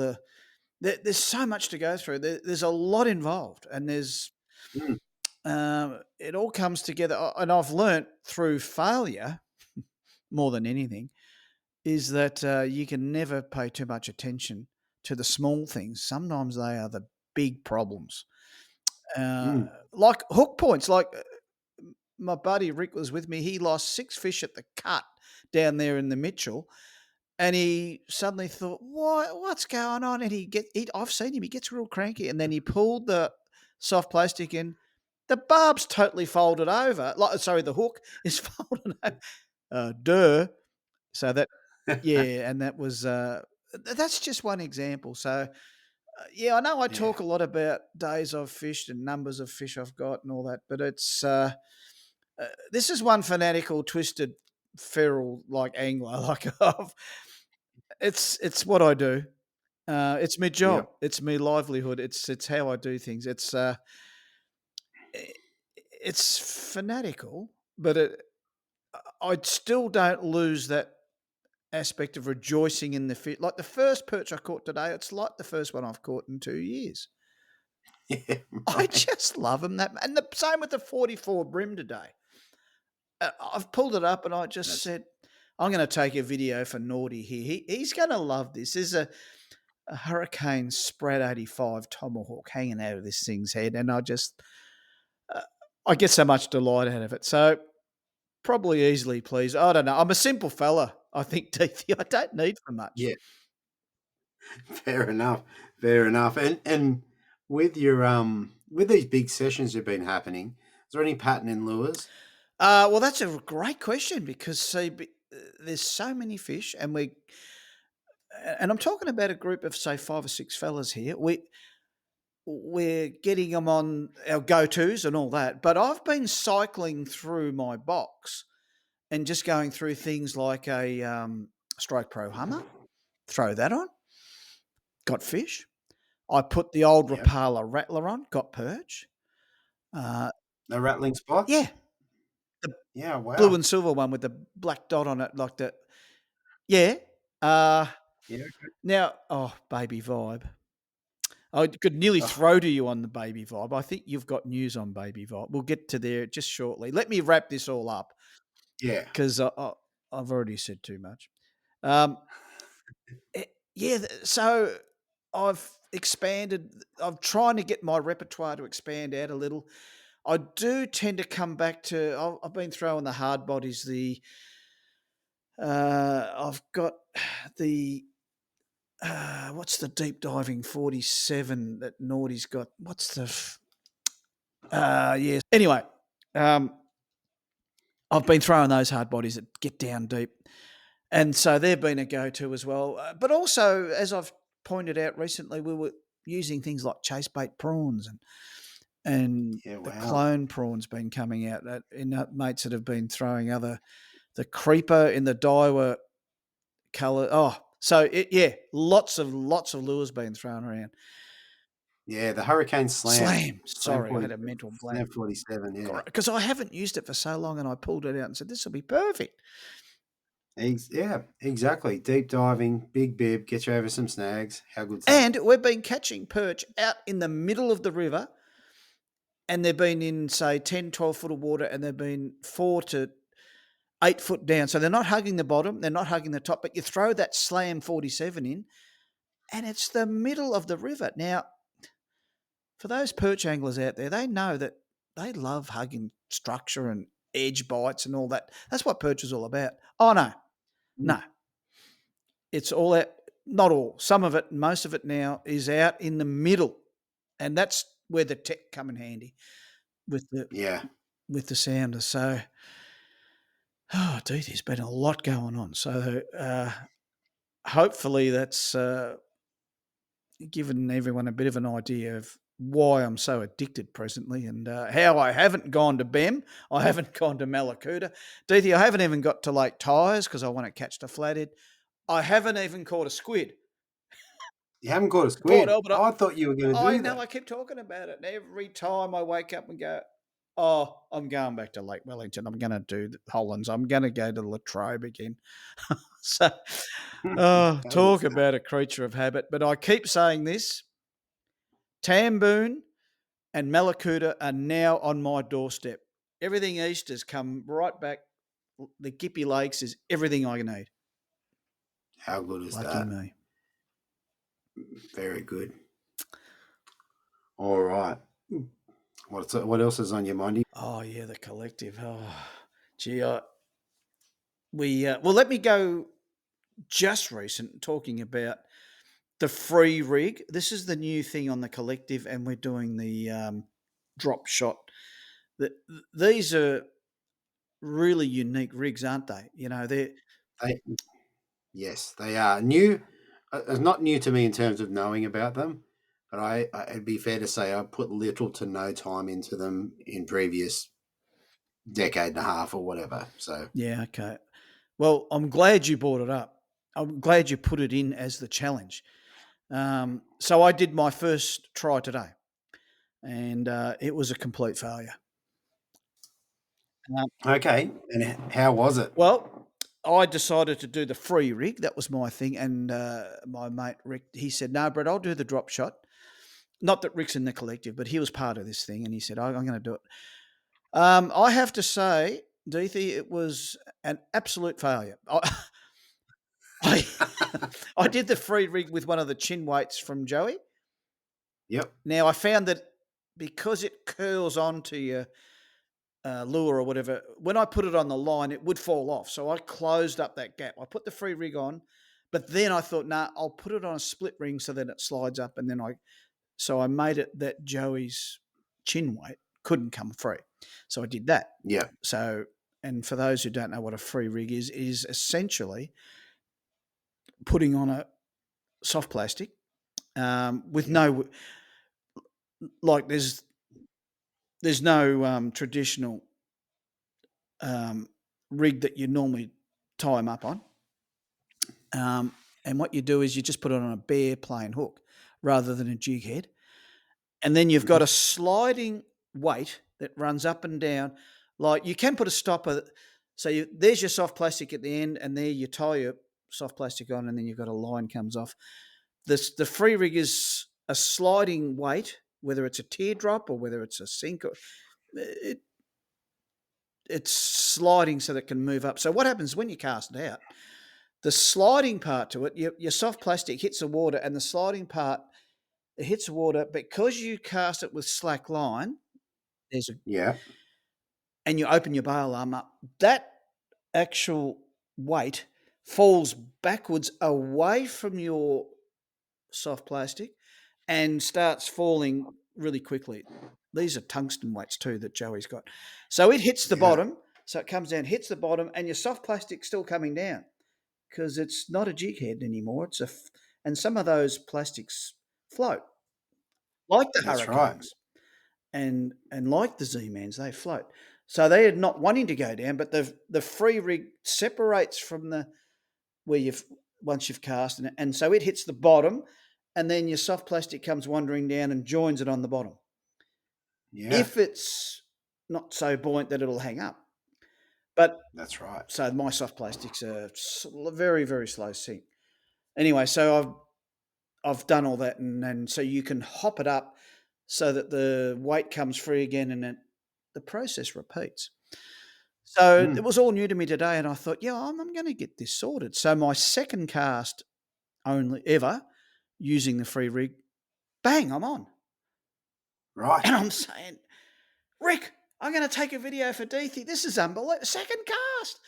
Speaker 2: there's so much to go through. There's a lot involved, and there's
Speaker 1: Mm.
Speaker 2: it all comes together. And I've learnt through failure more than anything is that you can never pay too much attention to the small things. Sometimes they are the big problems. Uh,
Speaker 1: Mm.
Speaker 2: like hook points. Like my buddy Rick was with me. He lost 6 fish at the cut down there in the Mitchell, and he suddenly thought, What's going on?" And I've seen him. He gets real cranky, and then he pulled the soft plastic in. The barb's totally folded over. Like, sorry, the hook is folded over. Duh. So that, yeah, and that was that's just one example. So yeah, I know I
Speaker 1: Yeah.
Speaker 2: talk a lot about days I've fished and numbers of fish I've got and all that, but it's this is one fanatical, twisted, feral like angler. Like it's what I do. It's my job.
Speaker 1: Yep.
Speaker 2: It's my livelihood. It's how I do things. I- it's fanatical, but I still don't lose that aspect of rejoicing in the fish. Like the first perch I caught today, it's like the first one I've caught in 2 years.
Speaker 1: Yeah.
Speaker 2: I
Speaker 1: Right.
Speaker 2: just love them. And the same with the 44 brim today. I've pulled it up and I just
Speaker 1: That's
Speaker 2: said, I'm going to take a video for Naughty here. He's going to love this. There's a Hurricane Spread 85 tomahawk hanging out of this thing's head. And uh, I get so much delight out of it. So probably easily pleased. I don't know. I'm a simple fella, I think, Deethy. I don't need for much.
Speaker 1: yeah. Fair enough. Fair enough. And with your with these big sessions that have been happening, is there any pattern in lures?
Speaker 2: Well, that's a great question because see, there's so many fish, and I'm talking about a group of say 5 or 6 fellas here. We're getting them on our go-tos and all that, but I've been cycling through my box and just going through things like a Strike Pro Hummer. Throw that on, got fish. I put the old
Speaker 1: Yep.
Speaker 2: Rapala Rattler on, got perch. Uh,
Speaker 1: No rattling spots?
Speaker 2: yeah, the
Speaker 1: Yeah,
Speaker 2: blue
Speaker 1: wow.
Speaker 2: and silver one with the black dot on it, like the yeah. Uh,
Speaker 1: Yeah.
Speaker 2: Now, oh, baby vibe. I could nearly
Speaker 1: Oh,
Speaker 2: throw to you on the baby vibe. I think you've got news on baby vibe. We'll get to there just shortly. Let me wrap this all up
Speaker 1: yeah.
Speaker 2: because I've already said too much. Um, yeah, so I've expanded. I'm trying to get my repertoire to expand out a little. I do tend to come back to. I've been throwing the hard bodies. I've got the what's the deep diving 47 that Naughty's got? What's the yes. Anyway, um, I've been throwing those hard bodies that get down deep, and so they've been a go-to as well. But also, as I've pointed out recently, we were using things like chase bait prawns and
Speaker 1: Yeah,
Speaker 2: the
Speaker 1: wow.
Speaker 2: clone prawns been coming out. Mates that have been throwing the creeper in the Daiwa colour. Oh, so yeah, lots of lures being thrown around.
Speaker 1: Yeah, the Hurricane Slam.
Speaker 2: Slam.
Speaker 1: Slam
Speaker 2: Sorry, I
Speaker 1: 40
Speaker 2: had a mental blank.
Speaker 1: Slam 47, yeah.
Speaker 2: Because I haven't used it for so long, and I pulled it out and said, "This will be perfect."
Speaker 1: Yeah, exactly. Deep diving, big bib, get you over some snags. How good's that?
Speaker 2: And we've been catching perch out in the middle of the river, and they've been in, say, 10, 12 foot of water, and they've been 4 to 8 foot down. So they're not hugging the bottom, they're not hugging the top, but you throw that Slam 47 in, and it's the middle of the river. Now, for those perch anglers out there, they know that they love hugging structure and edge bites and all that. That's what perch is all about. Oh, no,
Speaker 1: Mm.
Speaker 2: no. It's all out, not all, some of it, most of it now is out in the middle. And that's where the tech come in handy with
Speaker 1: Yeah.
Speaker 2: the sounder. So, oh, dude, there's been a lot going on. So, hopefully that's given everyone a bit of an idea of why I'm so addicted presently and how I haven't gone to BEM. I haven't gone to Malakuta. Deethy, I haven't even got to Lake Tyres because I want to catch the flathead. I haven't even caught a squid.
Speaker 1: You haven't caught a
Speaker 2: Port
Speaker 1: squid.
Speaker 2: Albert,
Speaker 1: I thought you were going to
Speaker 2: I
Speaker 1: do
Speaker 2: know,
Speaker 1: that.
Speaker 2: I keep talking about it. And every time I wake up and go, oh, I'm going back to Lake Wellington. I'm going to do the Hollands. I'm going to go to Latrobe again. So,
Speaker 1: How
Speaker 2: talk
Speaker 1: good's that?
Speaker 2: about a creature of habit. But I keep saying this, Tamboon and Malakuta are now on my doorstep. Everything east has come right back. The Gippy Lakes is everything I need.
Speaker 1: How good is
Speaker 2: Lucky
Speaker 1: that?
Speaker 2: me.
Speaker 1: Very good. All right. What else is on your mind?
Speaker 2: Oh yeah, the collective. Oh, gee, well, let me go just recent talking about the free rig. This is the new thing on the collective, and we're doing the drop shot. These are really unique rigs, aren't they? You know, they're
Speaker 1: They, yes, they are new. It's not new to me in terms of knowing about them, but it'd be fair to say I put little to no time into them in previous decade and a half or whatever. So
Speaker 2: yeah, okay. Well, I'm glad you brought it up. I'm glad you put it in as the challenge. So I did my first try today, and it was a complete failure.
Speaker 1: okay, and how was it?
Speaker 2: Well, I decided to do the free rig. That was my thing. And my mate Rick, he said, "No, Brett, I'll do the drop shot." Not that Rick's in the collective, but he was part of this thing, and he said, "I'm going to do it." I have to say, Deethy, it was an absolute failure. I, I did the free rig with one of the chin weights from Joey.
Speaker 1: Yep.
Speaker 2: Now I found that because it curls onto your lure or whatever, when I put it on the line, it would fall off. So I closed up that gap. I put the free rig on, but then I thought, nah, I'll put it on a split ring so that it slides up. And then I made it that Joey's chin weight couldn't come free. So I did that.
Speaker 1: Yeah.
Speaker 2: So, and for those who don't know what a free rig is essentially putting on a soft plastic with no, like there's no traditional rig that you normally tie them up on. And what you do is you just put it on a bare plain hook rather than a jig head. And then you've got a sliding weight that runs up and down. Like you can put a stopper. So there's your soft plastic at the end, and there you tie your soft plastic on, and then you've got a line comes off. The free rig is a sliding weight, whether it's a teardrop or whether it's a sink. It's sliding so that it can move up. So what happens when you cast it out? The sliding part to it, your soft plastic hits the water, and the sliding part it hits the water because you cast it with slack line.
Speaker 1: Yeah.
Speaker 2: And you open your bail arm up. That actual weight falls backwards away from your soft plastic and starts falling really quickly. These are tungsten weights too that Joey's got. So it hits the bottom. So it comes down, hits the bottom, and your soft plastic's still coming down because it's not a jig head anymore. And some of those plastics float, like the
Speaker 1: That's
Speaker 2: Hurricanes
Speaker 1: right.
Speaker 2: and like the Z-Mans, they float. So they are not wanting to go down, but the free rig separates from the where once you've cast, and so it hits the bottom, and then your soft plastic comes wandering down and joins it on the bottom.
Speaker 1: Yeah.
Speaker 2: If it's not so buoyant that it'll hang up. But
Speaker 1: that's right.
Speaker 2: So my soft plastics are very, very slow sink. Anyway, so I've done all that, and so you can hop it up so that the weight comes free again, and the process repeats. So it was all new to me today, and I thought, yeah, I'm going to get this sorted. So my second cast only ever using the free rig, bang, I'm on.
Speaker 1: Right.
Speaker 2: And I'm saying, Rick, I'm going to take a video for Deethy. This is unbelievable. Second cast.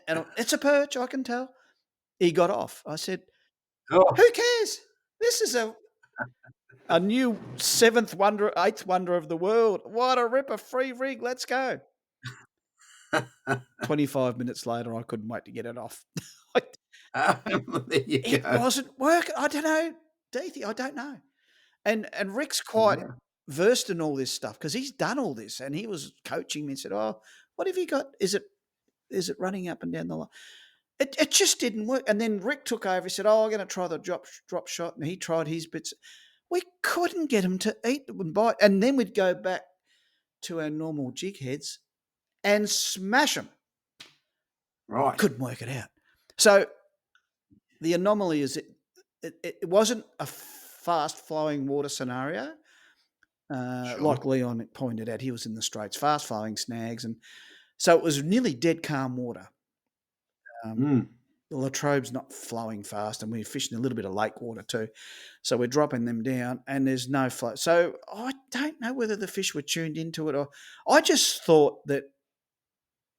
Speaker 2: And it's a perch, I can tell. He got off. I said, who cares? This is a new eighth wonder of the world. What a ripper, free rig. Let's go. 25 minutes later, I couldn't wait to get it off.
Speaker 1: There you
Speaker 2: It
Speaker 1: go.
Speaker 2: wasn't working. I don't know, Deethy. I don't know. And Rick's quite versed in all this stuff because he's done all this, and he was coaching me and said, "Oh, what have you got? Is it running up and down the line?" It just didn't work. And then Rick took over. He said, "Oh, I'm going to try the drop shot," and he tried his bits. We couldn't get him to eat and bite, and then we'd go back to our normal jig heads and smash them.
Speaker 1: Right.
Speaker 2: Couldn't work it out. So the anomaly is it wasn't a fast flowing water scenario.
Speaker 1: Sure.
Speaker 2: Like Leon pointed out, he was in the Straits, fast flowing snags, and so it was nearly dead calm water. Um,
Speaker 1: Mm.
Speaker 2: the Latrobe's not flowing fast, and we're fishing a little bit of lake water too. So we're dropping them down, and there's no flow. So I don't know whether the fish were tuned into it, or I just thought that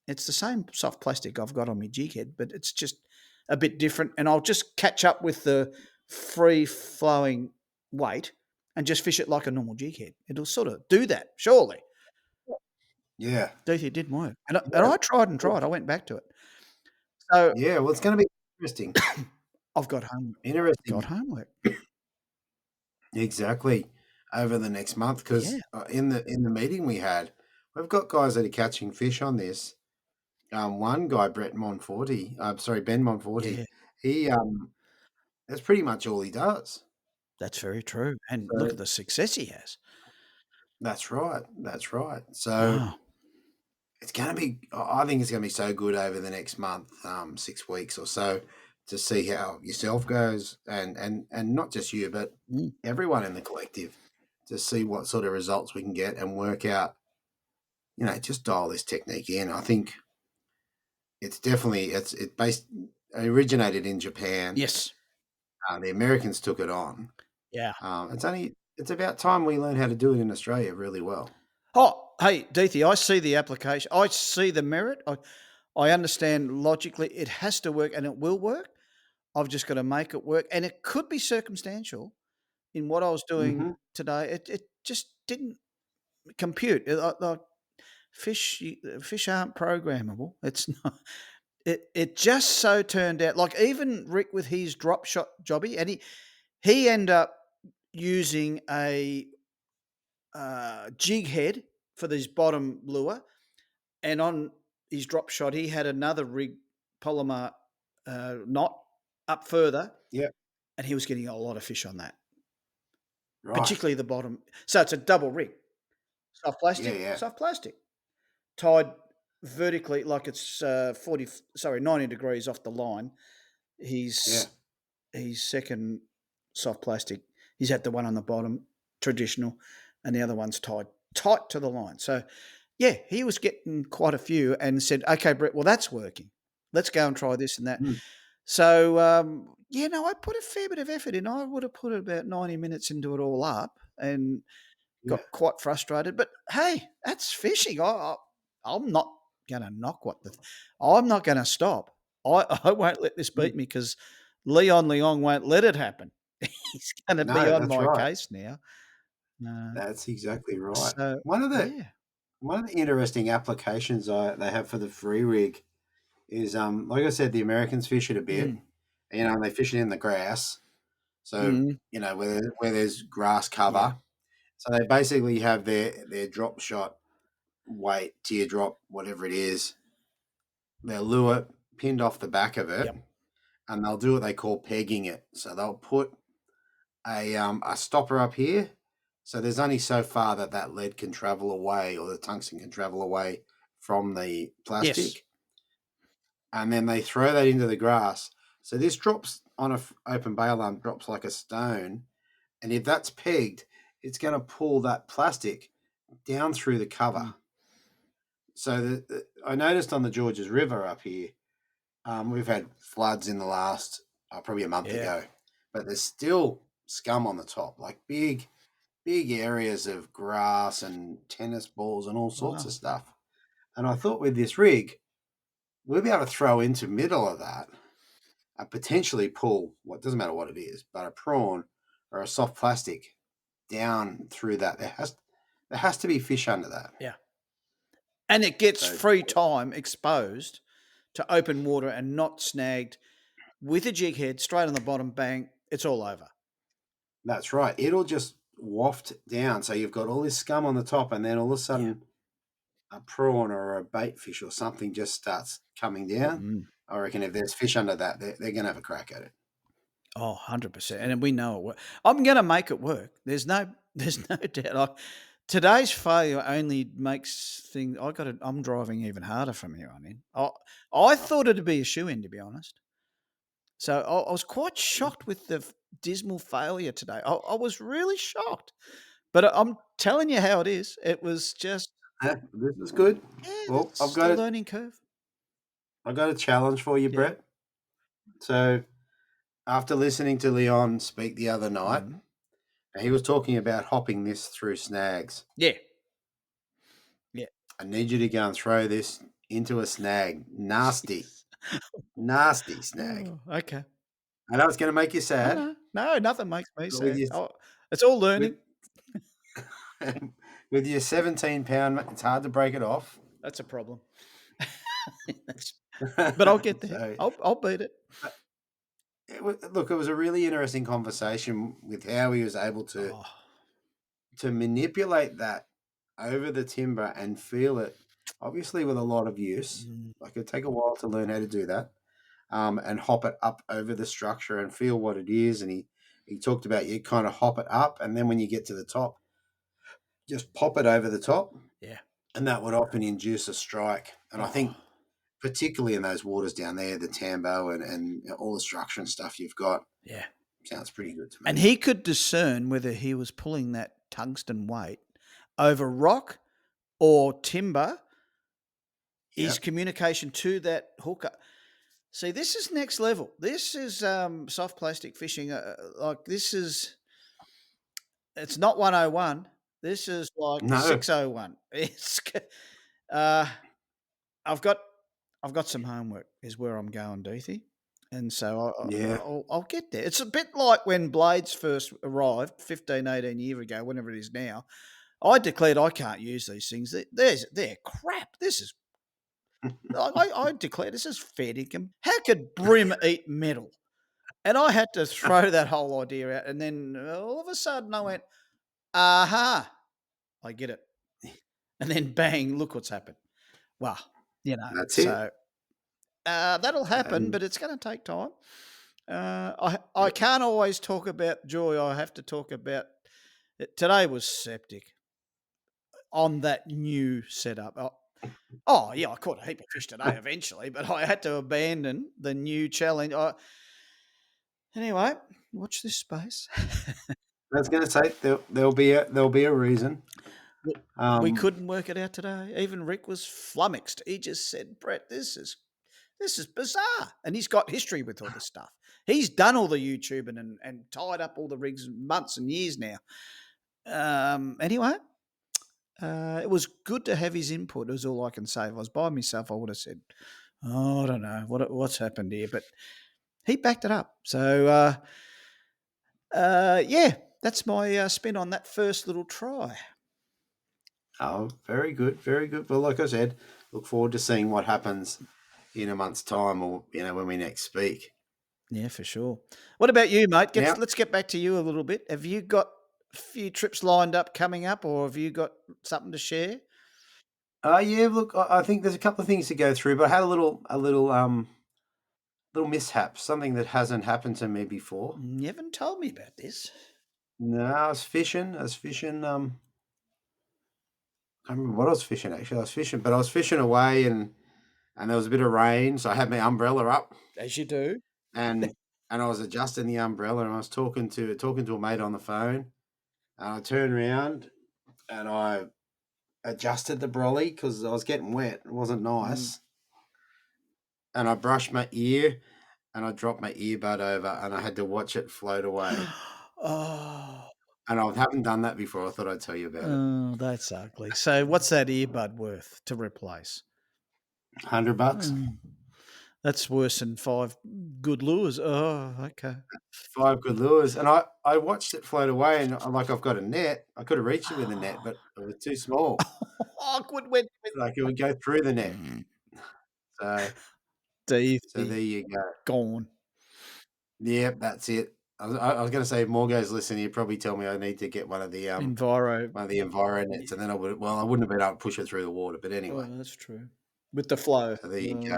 Speaker 2: it's the same soft plastic I've got on my jig head, but it's just a bit different. And I'll just catch up with the free flowing weight and just fish it like a normal jig head. It'll sort of do that, surely.
Speaker 1: Yeah.
Speaker 2: Dude, it didn't work. And
Speaker 1: Yeah.
Speaker 2: I tried and tried. I went back to it. So
Speaker 1: Yeah. Well, it's going to be interesting.
Speaker 2: I've got homework.
Speaker 1: Interesting.
Speaker 2: Got homework.
Speaker 1: Exactly. Over the next month, because
Speaker 2: Yeah.
Speaker 1: in the meeting we had, we've got guys that are catching fish on this. One guy, Ben Monforti,
Speaker 2: Yeah.
Speaker 1: he that's pretty much all he does.
Speaker 2: That's very true. And look
Speaker 1: So
Speaker 2: at the success he has.
Speaker 1: that's right. That's right. So
Speaker 2: Wow.
Speaker 1: it's going to be. I think it's going to be so good over the next month, 6 weeks or so, to see how yourself goes, and not just you, but
Speaker 2: Mm.
Speaker 1: everyone in the collective, to see what sort of results we can get and work out. Just dial this technique in. I think it's definitely it based originated in Japan.
Speaker 2: Yes.
Speaker 1: The Americans took it on.
Speaker 2: Yeah.
Speaker 1: It's about time we learn how to do it in Australia really well.
Speaker 2: Oh, hey, Deethy, I see the application. I see the merit. I understand logically it has to work and it will work. I've just got to make it work. And it could be circumstantial in what I was doing
Speaker 1: Hmm.
Speaker 2: today. It just didn't compute. Fish aren't programmable. It's not. It just so turned out like even Rick with his drop shot jobby, and he ended up using a jig head for this bottom lure, and on his drop shot he had another rig polymer knot up further,
Speaker 1: Yeah.
Speaker 2: and he was getting a lot of fish on that,
Speaker 1: Right.
Speaker 2: particularly the bottom. So it's a double rig,
Speaker 1: Yeah. Yeah.
Speaker 2: soft plastic, tied vertically like it's 90 degrees off the line.
Speaker 1: Yeah.
Speaker 2: He's second soft plastic. He's had the one on the bottom, traditional, and the other one's tied tight to the line. So, yeah, he was getting quite a few and said, okay, Brett, well, that's working. Let's go and try this and that.
Speaker 1: Mm.
Speaker 2: So, I put a fair bit of effort in. I would have put about 90 minutes into it all up and
Speaker 1: Yeah.
Speaker 2: got quite frustrated. But hey, that's fishing. I'm not going to knock I'm not going to stop. I won't let this
Speaker 1: Mm.
Speaker 2: beat me because Leon won't let it happen. He's going to be
Speaker 1: No,
Speaker 2: on
Speaker 1: that's
Speaker 2: my
Speaker 1: right.
Speaker 2: case now. Uh,
Speaker 1: That's exactly right.
Speaker 2: so,
Speaker 1: One of the
Speaker 2: yeah.
Speaker 1: one of the interesting applications they have for the free rig is, like I said, the Americans fish it a bit.
Speaker 2: Mm,
Speaker 1: They fish it in the grass. So
Speaker 2: mm,
Speaker 1: where there's grass
Speaker 2: yeah.
Speaker 1: cover. So they basically have their drop shot weight, teardrop, whatever it is, their lure pinned off the back of it,
Speaker 2: Yep.
Speaker 1: and they'll do what they call pegging it. So they'll put a stopper up here. So there's only so far that lead can travel away, or the tungsten can travel away from the
Speaker 2: Yes.
Speaker 1: plastic, and then they throw that into the grass. So this drops on a open bail arm, drops like a stone, and if that's pegged, it's going to pull that plastic down through the cover.
Speaker 2: Mm,
Speaker 1: So I noticed on the Georges River up here, we've had floods in the last probably a month
Speaker 2: yeah.
Speaker 1: ago, but there's still scum on the top, like big areas of grass and tennis balls and all sorts
Speaker 2: Wow.
Speaker 1: of stuff. And I thought with this rig, we'll be able to throw into middle of that and potentially pull what doesn't matter what it is, but a prawn or a soft plastic down through that. There has to be fish under that.
Speaker 2: Yeah. And it gets
Speaker 1: So
Speaker 2: free time exposed to open water and not snagged with a jig head straight on the bottom, bang, it's all over.
Speaker 1: that's right. It'll just waft down. So you've got all this scum on the top, and then all of a
Speaker 2: Yeah.
Speaker 1: sudden, a prawn or a bait fish or something just starts coming down.
Speaker 2: Mm.
Speaker 1: I reckon if there's fish under that, they're going to have a crack at it.
Speaker 2: Oh, 100%. And we know it works. I'm going to make it work. There's no doubt. Today's failure only makes things. I'm driving even harder from here on in. I
Speaker 1: Right.
Speaker 2: thought it'd be a shoe in, to be honest. So I was quite shocked with the dismal failure today. I was really shocked. But telling you how it is. It was just,
Speaker 1: This is good.
Speaker 2: yeah,
Speaker 1: Well,
Speaker 2: it's the learning curve.
Speaker 1: I've got a challenge for you,
Speaker 2: Yeah.
Speaker 1: Brett. So after listening to Leon speak the other night,
Speaker 2: Mm.
Speaker 1: he was talking about hopping this through snags.
Speaker 2: Yeah. Yeah.
Speaker 1: I need you to go and throw this into a snag. Nasty, nasty snag.
Speaker 2: Oh, okay.
Speaker 1: I know it's going to make you sad,
Speaker 2: No, nothing makes me
Speaker 1: but with
Speaker 2: sad.
Speaker 1: your
Speaker 2: Oh, it's all
Speaker 1: with,
Speaker 2: learning.
Speaker 1: with your 17-pound, it's hard to break it off.
Speaker 2: That's a problem. But I'll get there.
Speaker 1: So,
Speaker 2: I'll beat it.
Speaker 1: look, it was a really interesting conversation with how he was able
Speaker 2: Oh,
Speaker 1: to manipulate that over the timber and feel it, obviously with a lot of use.
Speaker 2: mm,
Speaker 1: Like it'd take a while to learn how to do that, and hop it up over the structure and feel what it is. And he talked about you kind of hop it up, and then when you get to the top, just pop it over the top,
Speaker 2: yeah.
Speaker 1: and that would often induce a strike. And I think
Speaker 2: Oh,
Speaker 1: particularly in those waters down there, the Tambo and all the structure and stuff you've got,
Speaker 2: yeah.
Speaker 1: sounds pretty good to
Speaker 2: And
Speaker 1: me.
Speaker 2: he could discern whether he was pulling that tungsten weight over rock or timber. His
Speaker 1: Yep.
Speaker 2: communication to that hooker. See, this is next level. This is soft plastic fishing. Like this is, it's not 101. This is like
Speaker 1: No.
Speaker 2: 601. It's, uh, I've got, I've got some homework. Is where I'm going, Deethy. And so
Speaker 1: Yeah.
Speaker 2: I'll get there. It's a bit like when blades first arrived 15, 18 years ago, whenever it is now. I declared I can't use these things. They're crap. This is, I declare this is fair dinkum. How could Brim eat metal? And I had to throw that whole idea out. And then all of a sudden I went, aha, I get it. And then bang, look what's happened. Well,
Speaker 1: That's it.
Speaker 2: so that'll happen,
Speaker 1: And
Speaker 2: but it's going to take time. I can't always talk about joy. I have to talk about it. Today was septic on that new setup. Oh yeah, I caught a heap of fish today eventually, but I had to abandon the new challenge. Anyway, watch this space.
Speaker 1: I was going to say there'll be a reason.
Speaker 2: We couldn't work it out today. Even Rick was flummoxed. He just said, "Brett, this is bizarre," and he's got history with all this stuff. He's done all the YouTubing and tied up all the rigs months and years now. Anyway, it was good to have his input. Is all I can say. If I was by myself, I would have said, "Oh, I don't know what's happened here," but he backed it up. So, yeah, that's my spin on that first little try.
Speaker 1: Oh, very good, very good. Well, like I said, look forward to seeing what happens in a month's time, or when we next speak.
Speaker 2: Yeah, for sure. What about you, mate?
Speaker 1: Now,
Speaker 2: Let's get back to you a little bit. Have you got a few trips lined up coming up, or have you got something to share?
Speaker 1: yeah, look, I think there's a couple of things to go through, but I had a little mishap, something that hasn't happened to me before.
Speaker 2: You haven't told me about this.
Speaker 1: No, I was fishing. I can't remember what I was fishing actually. I was fishing away, and there was a bit of rain, so I had my umbrella up,
Speaker 2: As you do.
Speaker 1: and I was adjusting the umbrella, and I was talking to a mate on the phone, and I turned around and I adjusted the brolly because I was getting wet. It wasn't nice, and I brushed my ear, and I dropped my earbud over, and I had to watch it float away.
Speaker 2: Oh,
Speaker 1: And I haven't done that before. I thought I'd tell you about it.
Speaker 2: that's ugly. So, what's that earbud worth to replace?
Speaker 1: $100,
Speaker 2: That's worse than 5 good lures. Oh, okay.
Speaker 1: 5 good lures, and I watched it float away, and I'm like, I've got a net. I could have reached it with a net, but it was too small.
Speaker 2: Awkward when
Speaker 1: Like it would go through the net. So so there you go.
Speaker 2: gone.
Speaker 1: Yep, that's it. I was going to say, if Morgo's listening, he'd probably tell me I need to get one of the
Speaker 2: Enviro.
Speaker 1: Enviro nets, and then I wouldn't have been able to push it through the water. But
Speaker 2: Oh,
Speaker 1: anyway,
Speaker 2: that's true. With the flow.
Speaker 1: so there you go.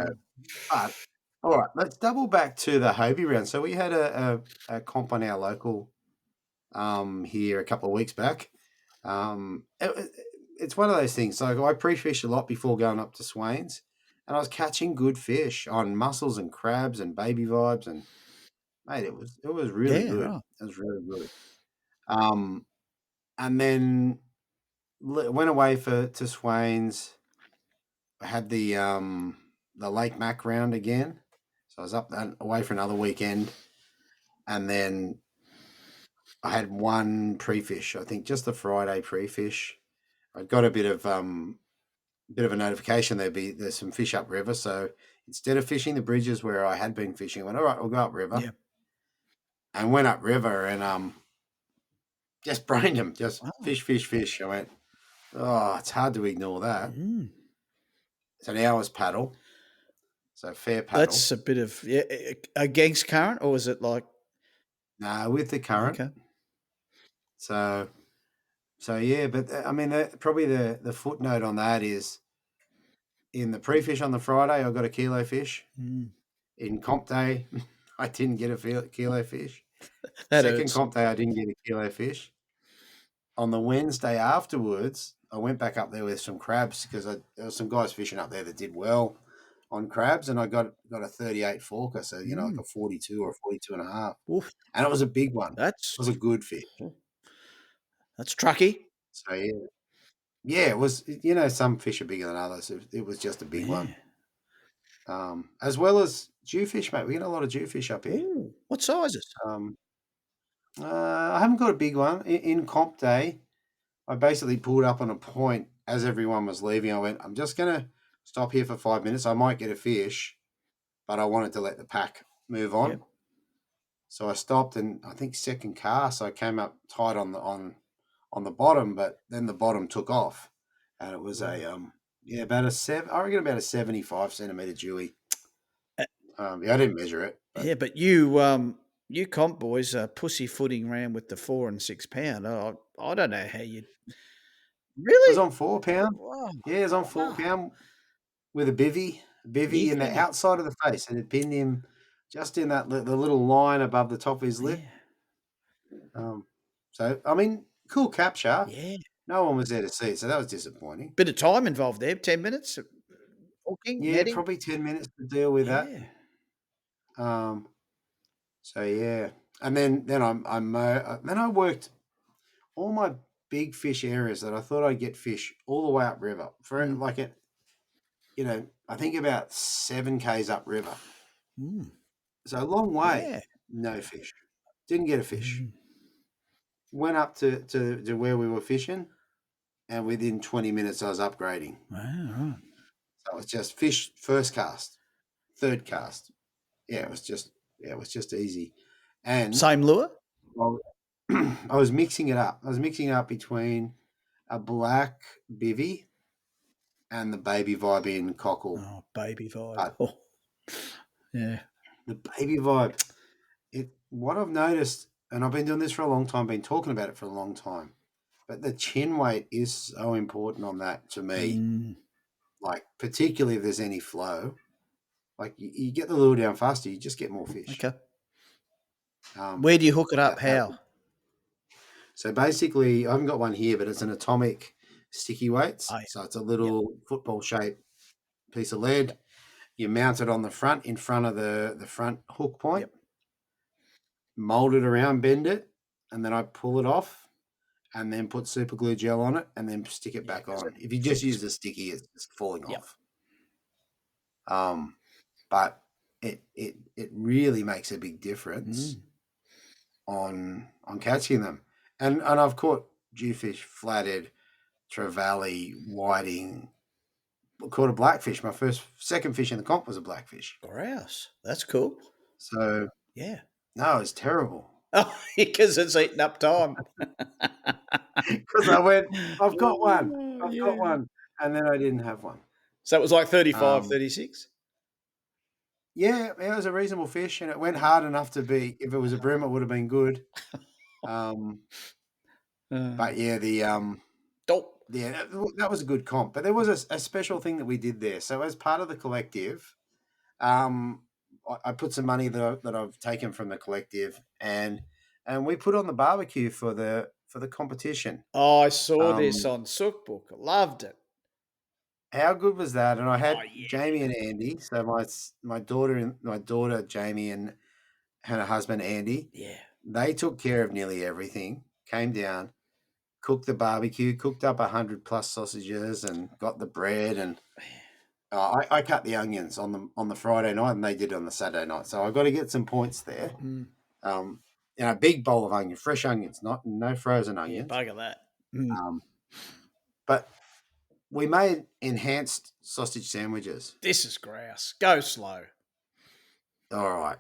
Speaker 1: But all right, let's double back to the Hobie round. So we had a comp on our local here a couple of weeks back. It's one of those things. Like I pre-fished a lot before going up to Swains, and I was catching good fish on mussels and crabs and baby vibes, and mate, it was really
Speaker 2: Yeah,
Speaker 1: good.
Speaker 2: right.
Speaker 1: It was really good. And then went away to Swains. I had the Lake Mac round again, so I was up and away for another weekend, and then I had one pre-fish. I think just the Friday pre-fish. I got a bit of a notification there's some fish upriver. So instead of fishing the bridges where I had been fishing, I went, all right, we'll go upriver.
Speaker 2: Yeah.
Speaker 1: And went upriver and just brained them, just
Speaker 2: Wow.
Speaker 1: fish. I went, oh, it's hard to ignore that.
Speaker 2: Mm.
Speaker 1: It's an hour's paddle, so fair paddle.
Speaker 2: That's a bit of against current, or is it like
Speaker 1: With the current.
Speaker 2: okay?
Speaker 1: So yeah, but I mean, probably the footnote on that is in the pre-fish on the Friday, I got a kilo fish.
Speaker 2: Mm.
Speaker 1: In comp day, I didn't get a kilo fish.
Speaker 2: That
Speaker 1: Second
Speaker 2: hurts.
Speaker 1: comp day, I didn't get a kilo fish. On the Wednesday afterwards, I went back up there with some crabs because there were some guys fishing up there that did well on crabs, and I got a 38 forker, so like a 42 or a 42 and a half.
Speaker 2: Oof.
Speaker 1: And it was a big one.
Speaker 2: That's
Speaker 1: It was a good fish.
Speaker 2: That's trucky.
Speaker 1: So yeah, it was. Some fish are bigger than others. It was just a big one. As well as jewfish, mate. We get a lot of jewfish up here.
Speaker 2: Ooh, what sizes?
Speaker 1: I haven't got a big one. In comp day, I basically pulled up on a point as everyone was leaving. I went, I'm just going to stop here for 5 minutes. I might get a fish, but I wanted to let the pack move on.
Speaker 2: Yep.
Speaker 1: So I stopped, and I think second cast, I came up tight on the bottom, but then the bottom took off, and it was about a 75 centimeter dewy. I didn't measure it.
Speaker 2: Yeah, but you comp boys are pussyfooting around with the 4 and 6 pound. I don't know how you really.
Speaker 1: It was on 4 pound.
Speaker 2: Wow.
Speaker 1: Yeah, it was on 4 pound with a bivvy in the outside of the face, and it pinned him just in the little line above the top of his lip.
Speaker 2: Yeah.
Speaker 1: So I mean, cool capture.
Speaker 2: Yeah.
Speaker 1: No one was there to see it, so that was disappointing.
Speaker 2: Bit of time involved there. 10 minutes. Hooking,
Speaker 1: Yeah,
Speaker 2: netting.
Speaker 1: probably 10 minutes to deal with that. So yeah, and then I worked all my big fish areas that I thought I'd get fish all the way up river for like it. I think about 7 k's up river. So a long way.
Speaker 2: Yeah.
Speaker 1: No fish. Didn't get a fish. Went up to where we were fishing, and within 20 minutes I was upgrading.
Speaker 2: Wow.
Speaker 1: So it was just fish first cast, third cast. Yeah, it was just easy. And
Speaker 2: Same lure?
Speaker 1: I was mixing it up. I was mixing it up between a black bivvy and the baby vibe in cockle.
Speaker 2: Oh, baby vibe. Yeah.
Speaker 1: The baby vibe. What I've noticed, and I've been doing this for a long time, been talking about it for a long time, but the chin weight is so important on that to me. Like, particularly if there's any flow. Like, you get the lure down faster, you just get more fish.
Speaker 2: Okay. Where do you hook it up? How?
Speaker 1: So basically, I haven't got one here, but it's an atomic sticky weights. So it's a little football-shaped piece of lead. You mount it on the front, in front of the front hook point. Yep. Mold it around, bend it, and then I pull it off, and then put super glue gel on it, and then stick it back on. If you just use the sticky, it's just falling off. But it really makes a big difference on catching them. And I've caught jewfish, flathead, trevally, whiting. Caught a blackfish. My second fish in the comp was a blackfish.
Speaker 2: Grouse. That's cool.
Speaker 1: So
Speaker 2: yeah.
Speaker 1: No, it's terrible.
Speaker 2: Oh, because it's eating up time.
Speaker 1: Because I went, I've got one. I've got one. And then I didn't have one.
Speaker 2: So it was like 35, 36?
Speaker 1: Yeah, it was a reasonable fish, and it went hard enough to be, if it was a bream, it would have been good. But yeah, that was a good comp. But there was a special thing that we did there. So as part of the collective, I put some money that I've taken from the collective, and we put on the barbecue for the competition.
Speaker 2: Oh, I saw this on Sookbook. Loved it.
Speaker 1: How good was that? And I had Jamie and Andy. So my daughter Jamie and her husband Andy.
Speaker 2: Yeah.
Speaker 1: They took care of nearly everything. Came down. cooked the barbecue, cooked up 100+ sausages, and got the bread. And I cut the onions on the Friday night, and they did it on the Saturday night. So I got to get some points there. A big bowl of onion, fresh onions, no frozen
Speaker 2: Yeah,
Speaker 1: onions.
Speaker 2: bugger that.
Speaker 1: But we made enhanced sausage sandwiches.
Speaker 2: This is grouse. Go slow.
Speaker 1: All right.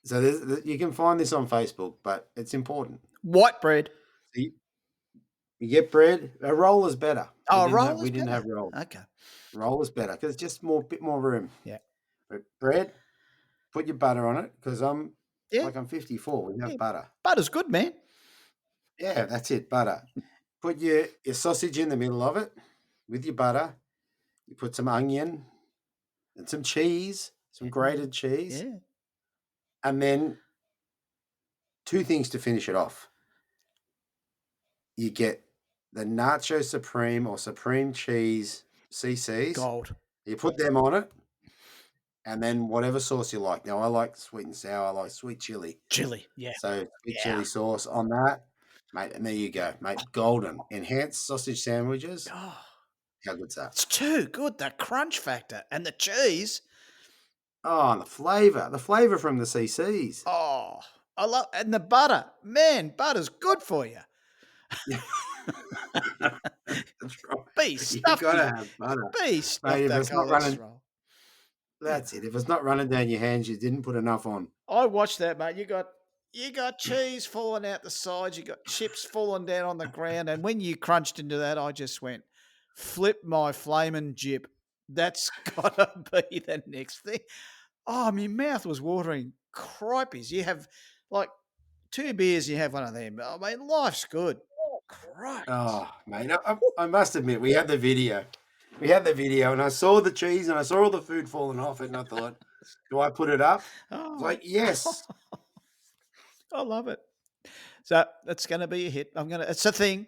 Speaker 1: So you can find this on Facebook, but it's important.
Speaker 2: White bread.
Speaker 1: So you get bread. A roll is better.
Speaker 2: We
Speaker 1: didn't have roll.
Speaker 2: Okay.
Speaker 1: Roll is better because it's just bit more room.
Speaker 2: Yeah.
Speaker 1: But bread, put your butter on it because I'm 54. We have
Speaker 2: Yeah.
Speaker 1: butter.
Speaker 2: Butter's good, man.
Speaker 1: Yeah, that's it. Butter. Put your sausage in the middle of it with your butter. You put some onion and some cheese, some grated cheese.
Speaker 2: Yeah.
Speaker 1: And then 2 things to finish it off. You get the Nacho Supreme or Supreme Cheese CCs.
Speaker 2: Gold.
Speaker 1: You put them on it. And then whatever sauce you like. Now, I like sweet and sour. I like sweet chili.
Speaker 2: Chili, yeah.
Speaker 1: So sweet chili sauce on that. Mate, and there you go, mate. Golden. Enhanced sausage sandwiches.
Speaker 2: Oh,
Speaker 1: how good's that?
Speaker 2: It's too good. The crunch factor and the cheese.
Speaker 1: Oh, and the flavour from the CCs.
Speaker 2: Oh, I love, and the butter. Man, butter's good for you.
Speaker 1: That's right.
Speaker 2: Be stuffed.
Speaker 1: You got to have butter.
Speaker 2: Be stuffed.
Speaker 1: Mate, if
Speaker 2: that
Speaker 1: it's not running,
Speaker 2: cholesterol.
Speaker 1: that's it. If it's not running down your hands, you didn't put enough on.
Speaker 2: I watched that, mate. You got cheese falling out the sides. You got chips falling down on the ground. And when you crunched into that, I just went, flip my flaming jip. That's got to be the next thing. Oh, my mouth was watering. Cripes. You have like 2 beers, you have one of them. I mean, life's good. Cripes.
Speaker 1: Oh, mate. I must admit, we had the video. And I saw the cheese and I saw all the food falling off it. And I thought, do I put it up?
Speaker 2: Oh.
Speaker 1: Like, yes.
Speaker 2: I love it. So that's going to be a hit. It's a thing.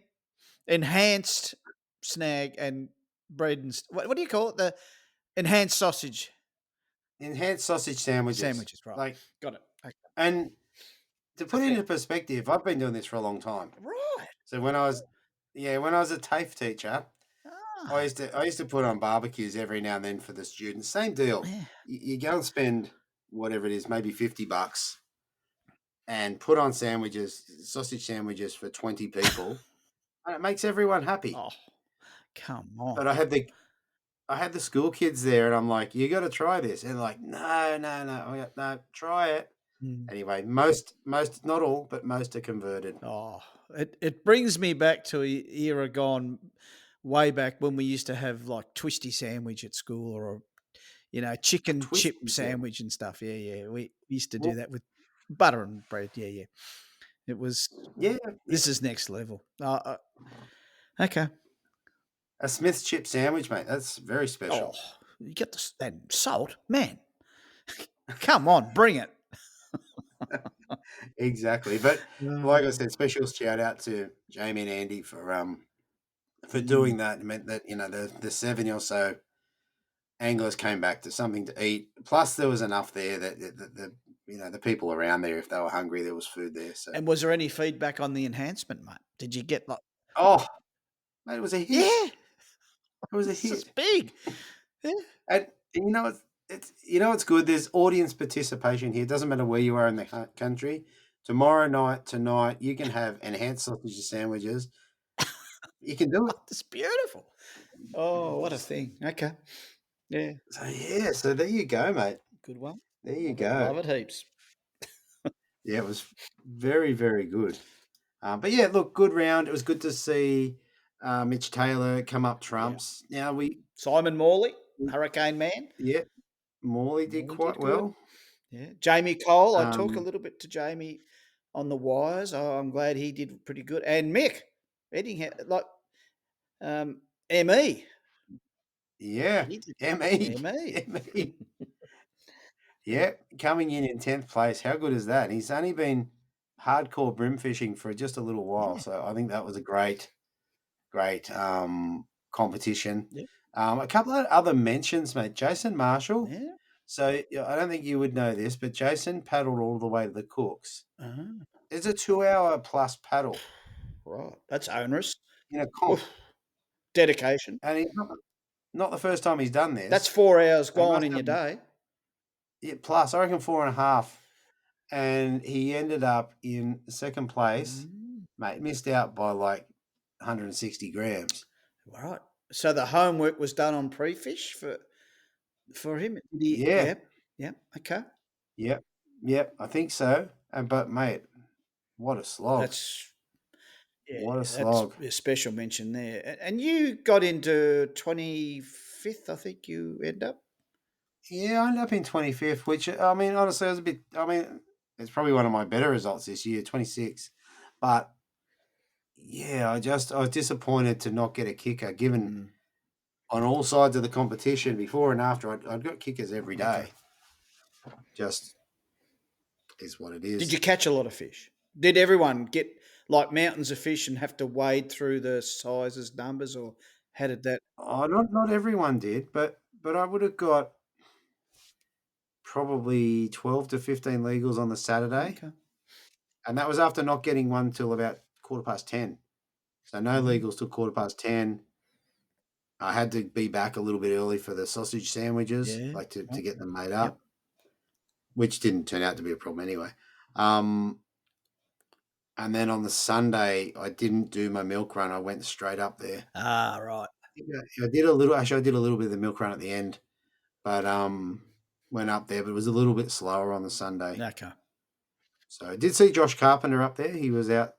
Speaker 2: Enhanced snag and bread and what do you call it? The enhanced sausage.
Speaker 1: Enhanced sausage sandwiches.
Speaker 2: Sandwiches, right?
Speaker 1: Like,
Speaker 2: got it. Okay.
Speaker 1: And to put it into perspective, I've been doing this for a long time.
Speaker 2: Right.
Speaker 1: So when I was a TAFE teacher, I used to put on barbecues every now and then for the students. Same deal.
Speaker 2: Yeah.
Speaker 1: You go and spend whatever it is, maybe $50, and put on sausage sandwiches for 20 people, and it makes everyone happy.
Speaker 2: Oh, come on!
Speaker 1: But I had the school kids there, and I'm like, you got to try this, and they're like, no, try it. Anyway, most, not all, but most are converted.
Speaker 2: Oh, it brings me back to an era gone way back when we used to have like twisty sandwich at school or chicken chip sandwich and stuff. Yeah. We used to do that with butter and bread. Yeah. It was.
Speaker 1: Yeah.
Speaker 2: This is next level. Okay.
Speaker 1: A Smith's chip sandwich, mate. That's very special.
Speaker 2: Oh, you get and salt, man. Come on, bring it.
Speaker 1: Exactly. But like I said, special shout out to Jamie and Andy for doing that. It meant that, the 70 or so anglers came back to something to eat. Plus there was enough there that the people around there, if they were hungry, there was food there. So.
Speaker 2: And was there any feedback on the enhancement, mate? Did you get like?
Speaker 1: Oh, mate, it was a hit.
Speaker 2: Yeah,
Speaker 1: it was a hit.
Speaker 2: It's big. Yeah.
Speaker 1: And it's good. There's audience participation here. It doesn't matter where you are in the country. Tomorrow night, tonight, you can have enhanced sausage sandwiches. You can do it.
Speaker 2: It's beautiful. Oh, what a thing. Okay. Yeah.
Speaker 1: So there you go, mate.
Speaker 2: Good one.
Speaker 1: There you go.
Speaker 2: Love it heaps.
Speaker 1: Yeah, it was very, very good. But yeah, look, good round. It was good to see Mitch Taylor come up trumps. Yeah. Now
Speaker 2: Simon Morley, Hurricane Man.
Speaker 1: Yeah, Morley did quite well.
Speaker 2: Yeah, Jamie Cole. I talk a little bit to Jamie on the wires. Oh, I'm glad he did pretty good. And Mick Eddingham, like ME.
Speaker 1: Yeah, ME. Yeah, coming in 10th place. How good is that? He's only been hardcore brim fishing for just a little while, so I think that was a great competition.
Speaker 2: Yeah.
Speaker 1: A couple of other mentions, mate. Jason Marshall.
Speaker 2: Yeah.
Speaker 1: So I don't think you would know this, but Jason paddled all the way to the Cooks. It's a 2-hour plus paddle.
Speaker 2: Right. That's onerous.
Speaker 1: in a comp.
Speaker 2: Oof. Dedication.
Speaker 1: And he's not the first time he's done
Speaker 2: That's
Speaker 1: this.
Speaker 2: 4 hours
Speaker 1: He
Speaker 2: gone
Speaker 1: must
Speaker 2: in your
Speaker 1: have
Speaker 2: day.
Speaker 1: plus, I reckon 4.5. And he ended up in second place,
Speaker 2: Mm,
Speaker 1: mate. Missed out by like 160 grams.
Speaker 2: right. So the homework was done on pre-fish for him? Did he?
Speaker 1: Yeah,
Speaker 2: Yep. Yep. Okay.
Speaker 1: yep. I think so. And but mate, what a slog!
Speaker 2: That's yeah,
Speaker 1: What a
Speaker 2: that's
Speaker 1: slog!
Speaker 2: a special mention there. And you got into 25th, I think you end up.
Speaker 1: Yeah, I ended up in 25th, which I mean, honestly, I was a bit. I mean, it's probably one of my better results this year, 26. But yeah, I was disappointed to not get a kicker, given
Speaker 2: Mm,
Speaker 1: on all sides of the competition before and after. I'd got kickers every
Speaker 2: okay.
Speaker 1: day. Just is what it
Speaker 2: Did
Speaker 1: is.
Speaker 2: you catch a lot of fish? Did everyone get like mountains of fish and have to wade through the sizes, numbers, or how did that?
Speaker 1: Oh, not everyone did, but I would have got probably 12 to 15 legals on the Saturday,
Speaker 2: Okay.
Speaker 1: and that was after not getting one till about 10:15. So no
Speaker 2: Mm,
Speaker 1: legals till 10:15. I had to be back a little bit early for the sausage sandwiches,
Speaker 2: yeah.
Speaker 1: like to
Speaker 2: Right.
Speaker 1: get them made
Speaker 2: Yep.
Speaker 1: up, which didn't turn out to be a problem anyway. Um, and then on the Sunday, I didn't do my milk run. I went straight up there.
Speaker 2: Ah, right.
Speaker 1: Yeah, I did a little. Actually, I did a little bit of the milk run at the end, but went up there, but it was a little bit slower on the Sunday.
Speaker 2: Okay.
Speaker 1: So I did see Josh Carpenter up there. He was out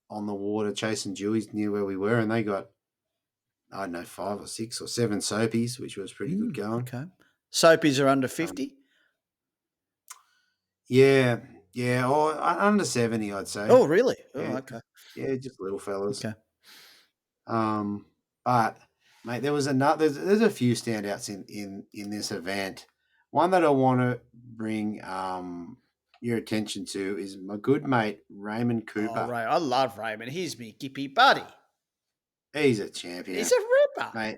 Speaker 1: on the water chasing dewies near where we were, and they got, I don't know, 5 or 6 or 7 soapies, which was pretty good going.
Speaker 2: Okay. Soapies are under
Speaker 1: Um,
Speaker 2: 50.
Speaker 1: yeah, yeah, or under 70, I'd say.
Speaker 2: Oh, really?
Speaker 1: Yeah,
Speaker 2: Oh, okay.
Speaker 1: yeah, just little fellas.
Speaker 2: Okay.
Speaker 1: Um, but mate, there was another. There's a few standouts in this event. One that I want to bring your attention to is my good mate Raymond
Speaker 2: Oh,
Speaker 1: Cooper.
Speaker 2: Ray. I love Raymond. He's me gippy buddy.
Speaker 1: He's a champion,
Speaker 2: He's a ripper.
Speaker 1: mate.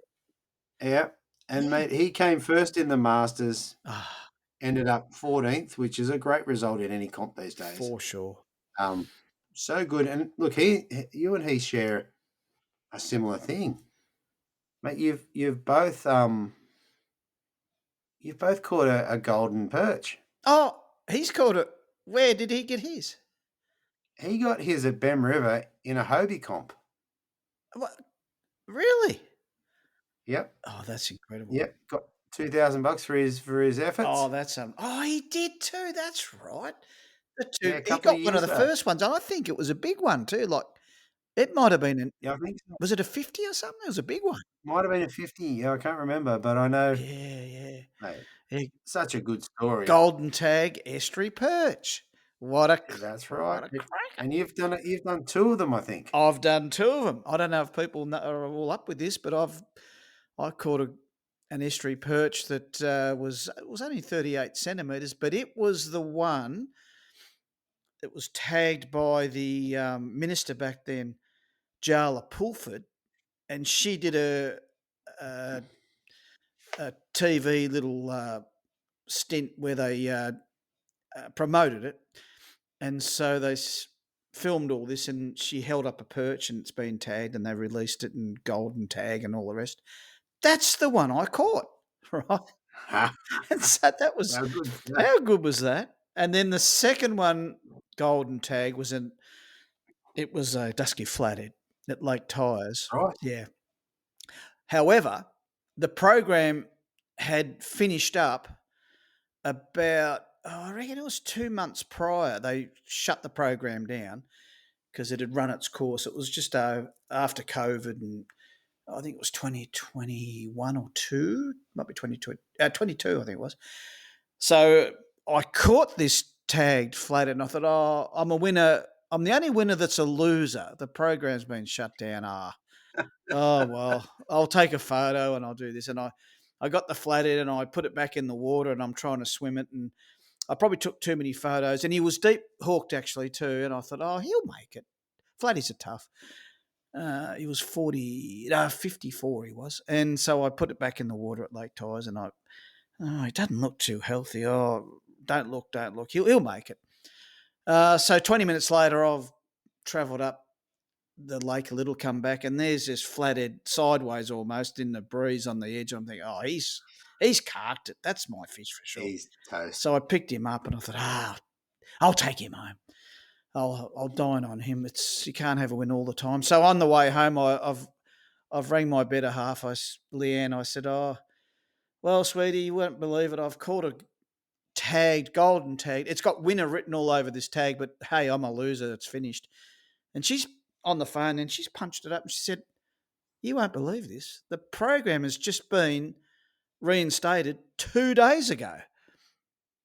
Speaker 1: Yeah, and
Speaker 2: Yeah.
Speaker 1: mate, he came first in the Masters.
Speaker 2: Ah,
Speaker 1: Ended up 14th, which is a great result in any comp these days.
Speaker 2: for sure.
Speaker 1: Um, so good. And look, you and he share a similar thing, mate. You've both caught a golden perch.
Speaker 2: Oh, he's called it. Where did he get his?
Speaker 1: He got his at Bem River in a Hobie comp.
Speaker 2: What? Really?
Speaker 1: Yep,
Speaker 2: Oh, that's incredible.
Speaker 1: yep. Got $2,000 for his efforts.
Speaker 2: Oh, that's Oh, he did too. That's right. The two.
Speaker 1: Yeah, a
Speaker 2: He
Speaker 1: couple of
Speaker 2: got one of
Speaker 1: years
Speaker 2: the
Speaker 1: back.
Speaker 2: first ones. I think it was a big one too. Like it might have been.
Speaker 1: Yeah, I think so.
Speaker 2: Was it a 50 or something? It was a big one.
Speaker 1: Might have been a 50. Yeah, I can't remember, but I know,
Speaker 2: Yeah, yeah.
Speaker 1: mate,
Speaker 2: Yeah.
Speaker 1: such a good story.
Speaker 2: Golden tag estuary perch. What a
Speaker 1: That's
Speaker 2: what
Speaker 1: right.
Speaker 2: a cracker.
Speaker 1: And you've done it. You've done 2 of them, I think.
Speaker 2: I've done 2 of them. I don't know if people are all up with this, but I caught an estuary perch that was only 38 centimeters, but it was the one that was tagged by the minister back then, Jarla Pulford, and she did a, a TV little stint where they promoted it, and so they filmed all this, and she held up a perch, and it's been tagged, and they released it in golden tag and all the rest. That's the one I caught, right?
Speaker 1: Ha,
Speaker 2: And so that was
Speaker 1: how good is that?
Speaker 2: how good was that? And then the second one, golden tag, it was a dusky flathead at Lake Tyers.
Speaker 1: Right.
Speaker 2: Yeah. However, the program had finished up about, I reckon it was 2 months prior. They shut the program down because it had run its course. It was just after COVID, and I think it was 2021 or 2, might be 22, I think it was. So I caught this tagged flathead, and I thought, oh, I'm a winner. I'm the only winner that's a loser. The program's been shut down. Oh, well, I'll take a photo and I'll do this. And I got the flathead and I put it back in the water, and I'm trying to swim it. And I probably took too many photos. And he was deep hooked actually too. And I thought, oh, he'll make it. Flatties are tough. He was 54 he was. And so I put it back in the water at Lake Tyers, and he doesn't look too healthy. Oh, don't look. He'll make it. So 20 minutes later, I've travelled up the lake a little, come back, and there's this flathead sideways almost in the breeze on the edge. I'm thinking, oh, he's carked it. That's my fish for sure.
Speaker 1: He's toast.
Speaker 2: So I picked him up and I thought, I'll take him home. I'll dine on him. You can't have a win all the time. So on the way home, I've rang my better half. Leanne. I said, oh, well, sweetie, you won't believe it. I've caught a golden tagged. It's got winner written all over this tag, but hey, I'm a loser. It's finished. And she's on the phone and she's punched it up and she said, you won't believe this. The program has just been reinstated 2 days ago.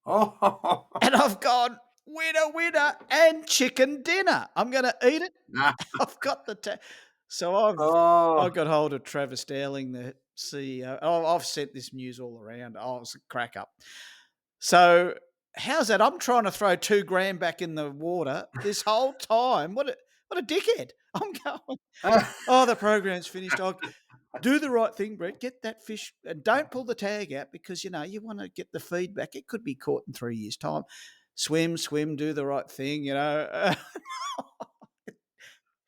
Speaker 1: Oh,
Speaker 2: And I've gone, winner, and chicken dinner. I'm going to eat it.
Speaker 1: nah.
Speaker 2: I've got the tag. So
Speaker 1: Oh,
Speaker 2: I got hold of Travis Dowling, the CEO. I've sent this news all around. Oh, it's a crack up. So how's that? I'm trying to throw $2,000 back in the water this whole time. What a dickhead. I'm going, oh, the program's finished. I'll do the right thing, Brett. Get that fish and don't pull the tag out because, you want to get the feedback. It could be caught in 3 years' time. Swim, do the right thing, How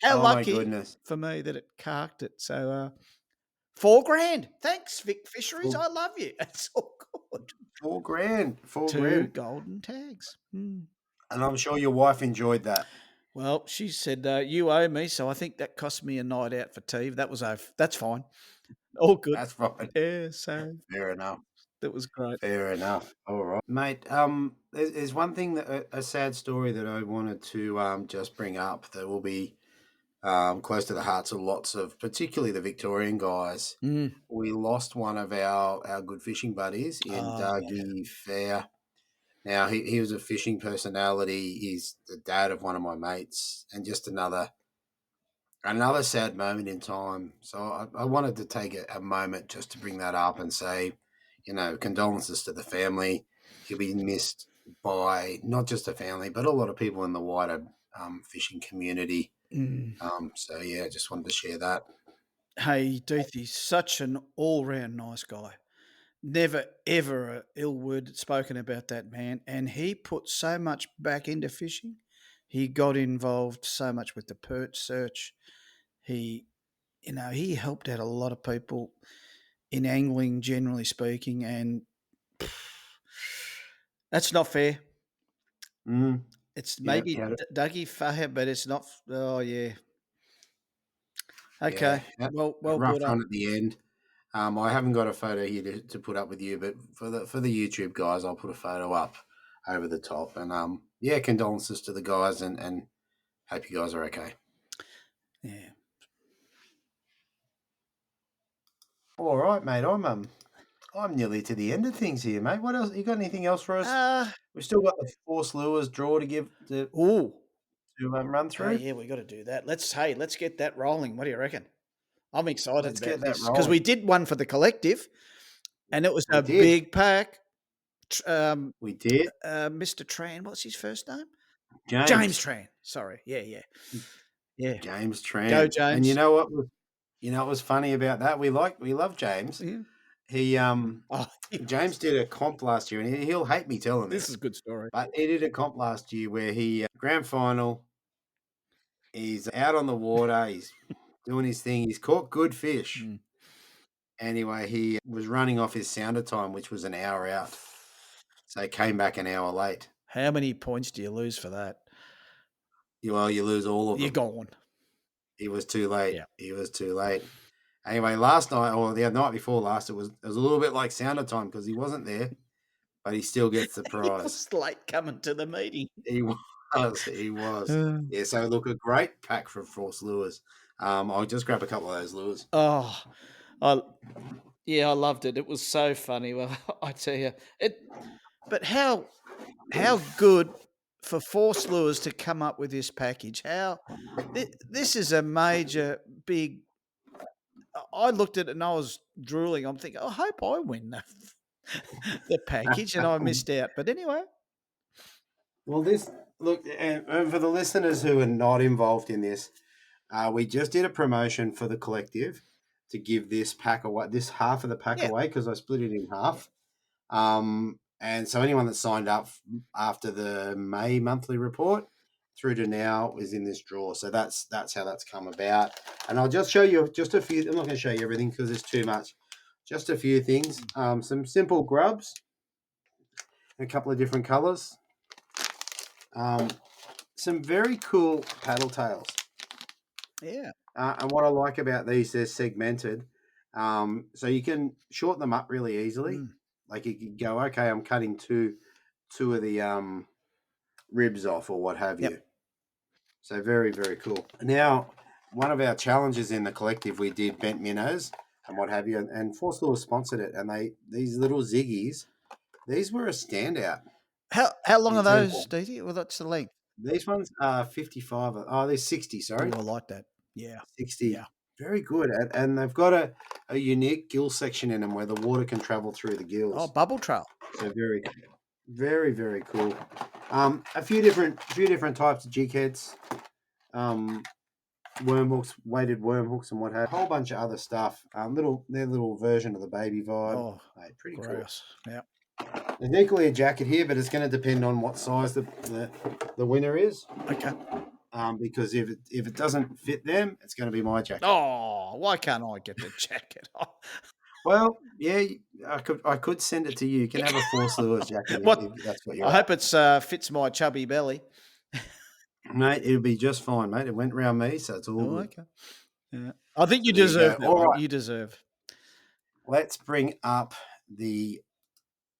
Speaker 1: oh my
Speaker 2: lucky
Speaker 1: goodness.
Speaker 2: for me that it carked it. So $4,000. Thanks, Vic Fisheries.
Speaker 1: Four-
Speaker 2: I love you. It's all good.
Speaker 1: $4,000.
Speaker 2: 2
Speaker 1: $4,000.
Speaker 2: golden tags.
Speaker 1: And I'm sure your wife enjoyed that.
Speaker 2: Well, she said, you owe me, so I think that cost me a night out for tea. That's fine. All good.
Speaker 1: That's fine.
Speaker 2: Yeah, so
Speaker 1: Fair enough.
Speaker 2: that was great.
Speaker 1: Fair enough. All right, mate. There's one thing a sad story that I wanted to just bring up that will be close to the hearts of lots of, particularly the Victorian guys. We lost one of our good fishing buddies in Dougie Fair. Now, he was a fishing personality. He's the dad of one of my mates, and just another sad moment in time. So I wanted to take a moment just to bring that up and say, condolences to the family. He'll be missed by not just the family, but a lot of people in the wider fishing community. So, yeah, just wanted to share that.
Speaker 2: Hey, Deethy's such an all-round nice guy. Never, ever a ill word spoken about that man. And he put so much back into fishing. He got involved so much with the perch search. He helped out a lot of people in angling, generally speaking. And that's not fair. It's maybe Dougie Fair, but it's not. Oh, yeah. Okay.
Speaker 1: Yeah,
Speaker 2: Well
Speaker 1: rough
Speaker 2: brought up.
Speaker 1: run at the end. I haven't got a photo here to put up with you, but for the YouTube guys, I'll put a photo up over the top. And condolences to the guys, and hope you guys are okay.
Speaker 2: Yeah.
Speaker 1: All right, mate. I'm nearly to the end of things here, mate. What else? You got anything else for us? We've still got the Force Lures draw to run through.
Speaker 2: Yeah, we got to do that. Let's get that rolling. What do you reckon? I'm excited
Speaker 1: Let's
Speaker 2: about
Speaker 1: get that
Speaker 2: this because we did one for the collective, and it was a
Speaker 1: did.
Speaker 2: big pack.
Speaker 1: We did.
Speaker 2: Mr. Tran, what's his first name?
Speaker 1: James
Speaker 2: Tran. Sorry. Yeah.
Speaker 1: James Tran.
Speaker 2: Go, James.
Speaker 1: And you know what was funny about that? We love James.
Speaker 2: Yeah.
Speaker 1: He James did a comp last year, and he'll hate me telling
Speaker 2: this is a good story.
Speaker 1: But he did a comp last year where he grand final. He's out on the water. He's doing his thing. He's caught good fish. Anyway, he was running off his sounder time, which was an hour out. So he came back an hour late.
Speaker 2: How many points do you lose for that?
Speaker 1: You lose all of them.
Speaker 2: You're gone.
Speaker 1: He was too late.
Speaker 2: Yeah.
Speaker 1: He was too late. Anyway, last night or the night before last, it was a little bit like sounder time because he wasn't there, but he still gets the prize.
Speaker 2: He was late coming to the meeting.
Speaker 1: He was. Yeah, so look, a great pack for Force Lures. I'll just grab a couple of those lures.
Speaker 2: Oh, I loved it. It was so funny. Well, I tell you, but how good for Force Lures to come up with this package. This is a major, big. I looked at it and I was drooling. I'm thinking, I hope I win the package, and I missed out. But anyway.
Speaker 1: Well, and for the listeners who are not involved in this, we just did a promotion for the collective to give this pack away, this half of the pack away, because I split it in half. And so anyone that signed up after the May monthly report through to now is in this drawer. So that's how that's come about. And I'll just show you just a few. I'm not going to show you everything because there's too much. Just a few things. Some simple grubs, a couple of different colours. Some very cool paddle tails.
Speaker 2: Yeah.
Speaker 1: And what I like about these, they're segmented. So you can shorten them up really easily. Like you could go, okay, I'm cutting two of the ribs off or what have you.
Speaker 2: Yep.
Speaker 1: So very, very cool. Now, one of our challenges in the collective, we did bent minnows and what have you, and Force Lures sponsored it. And these little ziggies, these were a standout.
Speaker 2: How long
Speaker 1: in
Speaker 2: are
Speaker 1: terms
Speaker 2: those,
Speaker 1: of-
Speaker 2: DT? Well, that's the length.
Speaker 1: These ones are 55. Oh, they're 60, sorry.
Speaker 2: Oh, I like that. Yeah.
Speaker 1: 60.
Speaker 2: Yeah.
Speaker 1: Very good. And they've got a unique gill section in them where the water can travel through the gills.
Speaker 2: Oh, bubble trail.
Speaker 1: So very, very, very cool. A few different types of jig heads, worm hooks, weighted worm hooks, and what have. A whole bunch of other stuff. Their little version of the baby vibe.
Speaker 2: Oh,
Speaker 1: mate, pretty
Speaker 2: gross. Yeah.
Speaker 1: cool. There's equally a jacket here, but it's going to depend on what size the winner is.
Speaker 2: Okay.
Speaker 1: Because if it doesn't fit them, it's going to be my jacket.
Speaker 2: Oh, why can't I get the jacket?
Speaker 1: Well, yeah, I could send it to you. You can have a Force Lures jacket if that's what you're.
Speaker 2: I hope it fits my chubby belly.
Speaker 1: Mate, it'll be just fine, mate. It went round me, so it's all good.
Speaker 2: Okay. Yeah. I think you
Speaker 1: There you
Speaker 2: deserve
Speaker 1: go.
Speaker 2: that
Speaker 1: All
Speaker 2: one.
Speaker 1: right.
Speaker 2: You deserve.
Speaker 1: Let's bring up the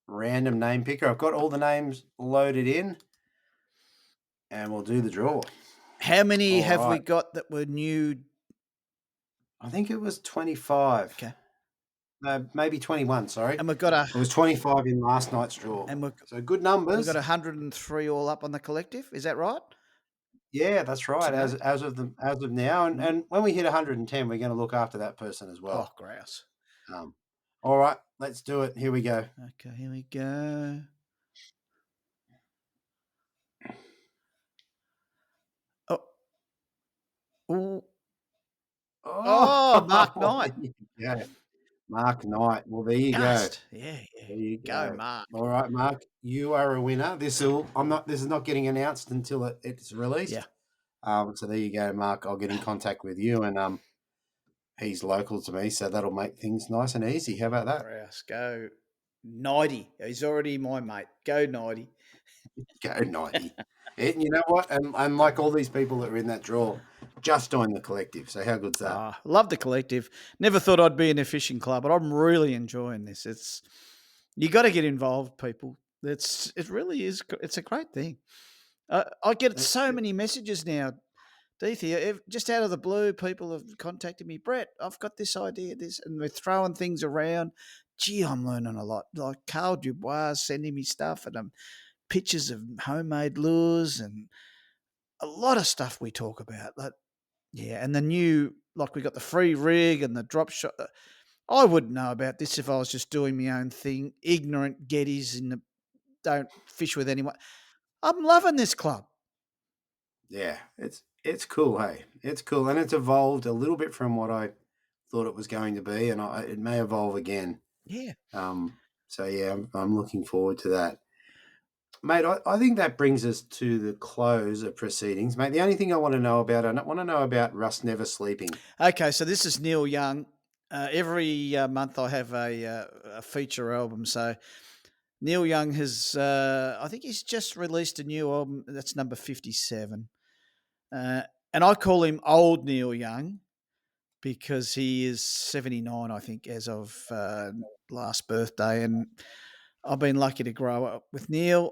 Speaker 1: random name picker. I've got all the names loaded in, and we'll do the draw.
Speaker 2: How many
Speaker 1: All
Speaker 2: have we
Speaker 1: right.
Speaker 2: got that were new?
Speaker 1: I think it was 25.
Speaker 2: Okay.
Speaker 1: No, maybe 21, sorry.
Speaker 2: And we've got
Speaker 1: It was 25 in last night's draw.
Speaker 2: and
Speaker 1: So good numbers.
Speaker 2: we've got 103 all up on the collective. Is that right?
Speaker 1: Yeah, that's right.
Speaker 2: That's
Speaker 1: As of now, and when we hit 110, we're going to look after that person as well.
Speaker 2: Oh, grouse.
Speaker 1: All right, let's do it. Here we go.
Speaker 2: Okay, here we go. Oh. Oh, Mark Knight.
Speaker 1: Yeah, Mark Knight. Well, there you
Speaker 2: Gust.
Speaker 1: go.
Speaker 2: Yeah.
Speaker 1: There you
Speaker 2: Go, Mark.
Speaker 1: All right, Mark, you are a winner. This is not getting announced until it's released.
Speaker 2: Yeah.
Speaker 1: So there you go, Mark. I'll get in contact with you, and he's local to me, so that'll make things nice and easy. How about that?
Speaker 2: Grouse. Go 90. He's already my mate. Go 90.
Speaker 1: Go 90. And you know what? And like all these people that are in that draw, just join the collective. So how good's that?
Speaker 2: Love the collective. Never thought I'd be in a fishing club, but I'm really enjoying this. You got to get involved, people. It really is. It's a great thing. I get so many messages now, Deethy, just out of the blue. People have contacted me. Brett, I've got this idea, and we're throwing things around. Gee, I'm learning a lot. Like Carl Dubois is sending me stuff, and pictures of homemade lures and a lot of stuff we talk about. And the new, like we got the free rig and the drop shot. I wouldn't know about this if I was just doing my own thing. Ignorant Geddes don't fish with anyone. I'm loving this club.
Speaker 1: Yeah, it's cool, hey. It's cool, and it's evolved a little bit from what I thought it was going to be, and it may evolve again.
Speaker 2: Yeah.
Speaker 1: So yeah, I'm looking forward to that. Mate, I think that brings us to the close of proceedings. Mate, the only thing I want to know about Rust Never Sleeping.
Speaker 2: Okay, so this is Neil Young. Every month I have a feature album. So Neil Young has, I think he's just released a new album. That's number 57. And I call him Old Neil Young because he is 79, I think, as of last birthday. And I've been lucky to grow up with Neil.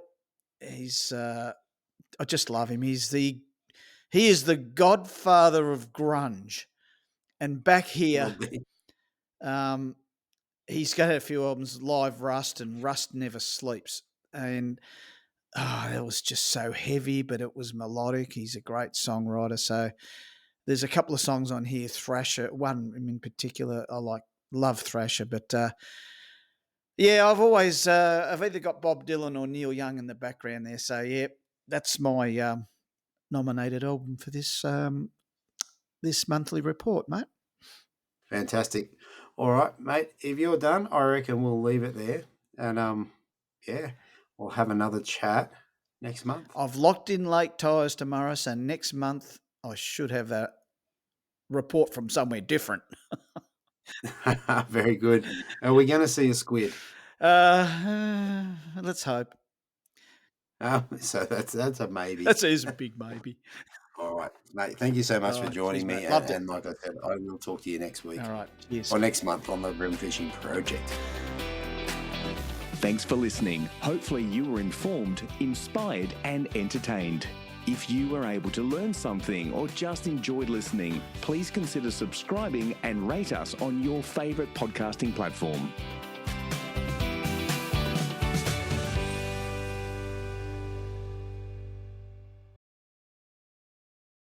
Speaker 2: I just love him. He is the godfather of grunge. And back here, he's got a few albums, Live Rust and Rust Never Sleeps. And it was just so heavy, but it was melodic. He's a great songwriter. So there's a couple of songs on here, Thrasher. One in particular, love Thrasher. But I've either got Bob Dylan or Neil Young in the background there. So yeah, that's my nominated album for this this monthly report, mate.
Speaker 1: Fantastic. All right, mate. If you're done, I reckon we'll leave it there, and we'll have another chat next month?
Speaker 2: I've locked in lake tyres tomorrow, so next month I should have a report from somewhere different.
Speaker 1: Very good. Are we going to see a squid?
Speaker 2: Let's hope.
Speaker 1: So that's a maybe.
Speaker 2: That is a big maybe.
Speaker 1: All right, mate. Thank you so much
Speaker 2: All
Speaker 1: for
Speaker 2: right,
Speaker 1: joining
Speaker 2: cheers,
Speaker 1: me.
Speaker 2: mate. Loved it.
Speaker 1: And like I said, I will talk to you next week
Speaker 2: All right, cheers.
Speaker 1: or next month on the Bream Fishing Project.
Speaker 3: Thanks for listening. Hopefully you were informed, inspired and entertained. If you were able to learn something or just enjoyed listening, please consider subscribing and rate us on your favourite podcasting platform.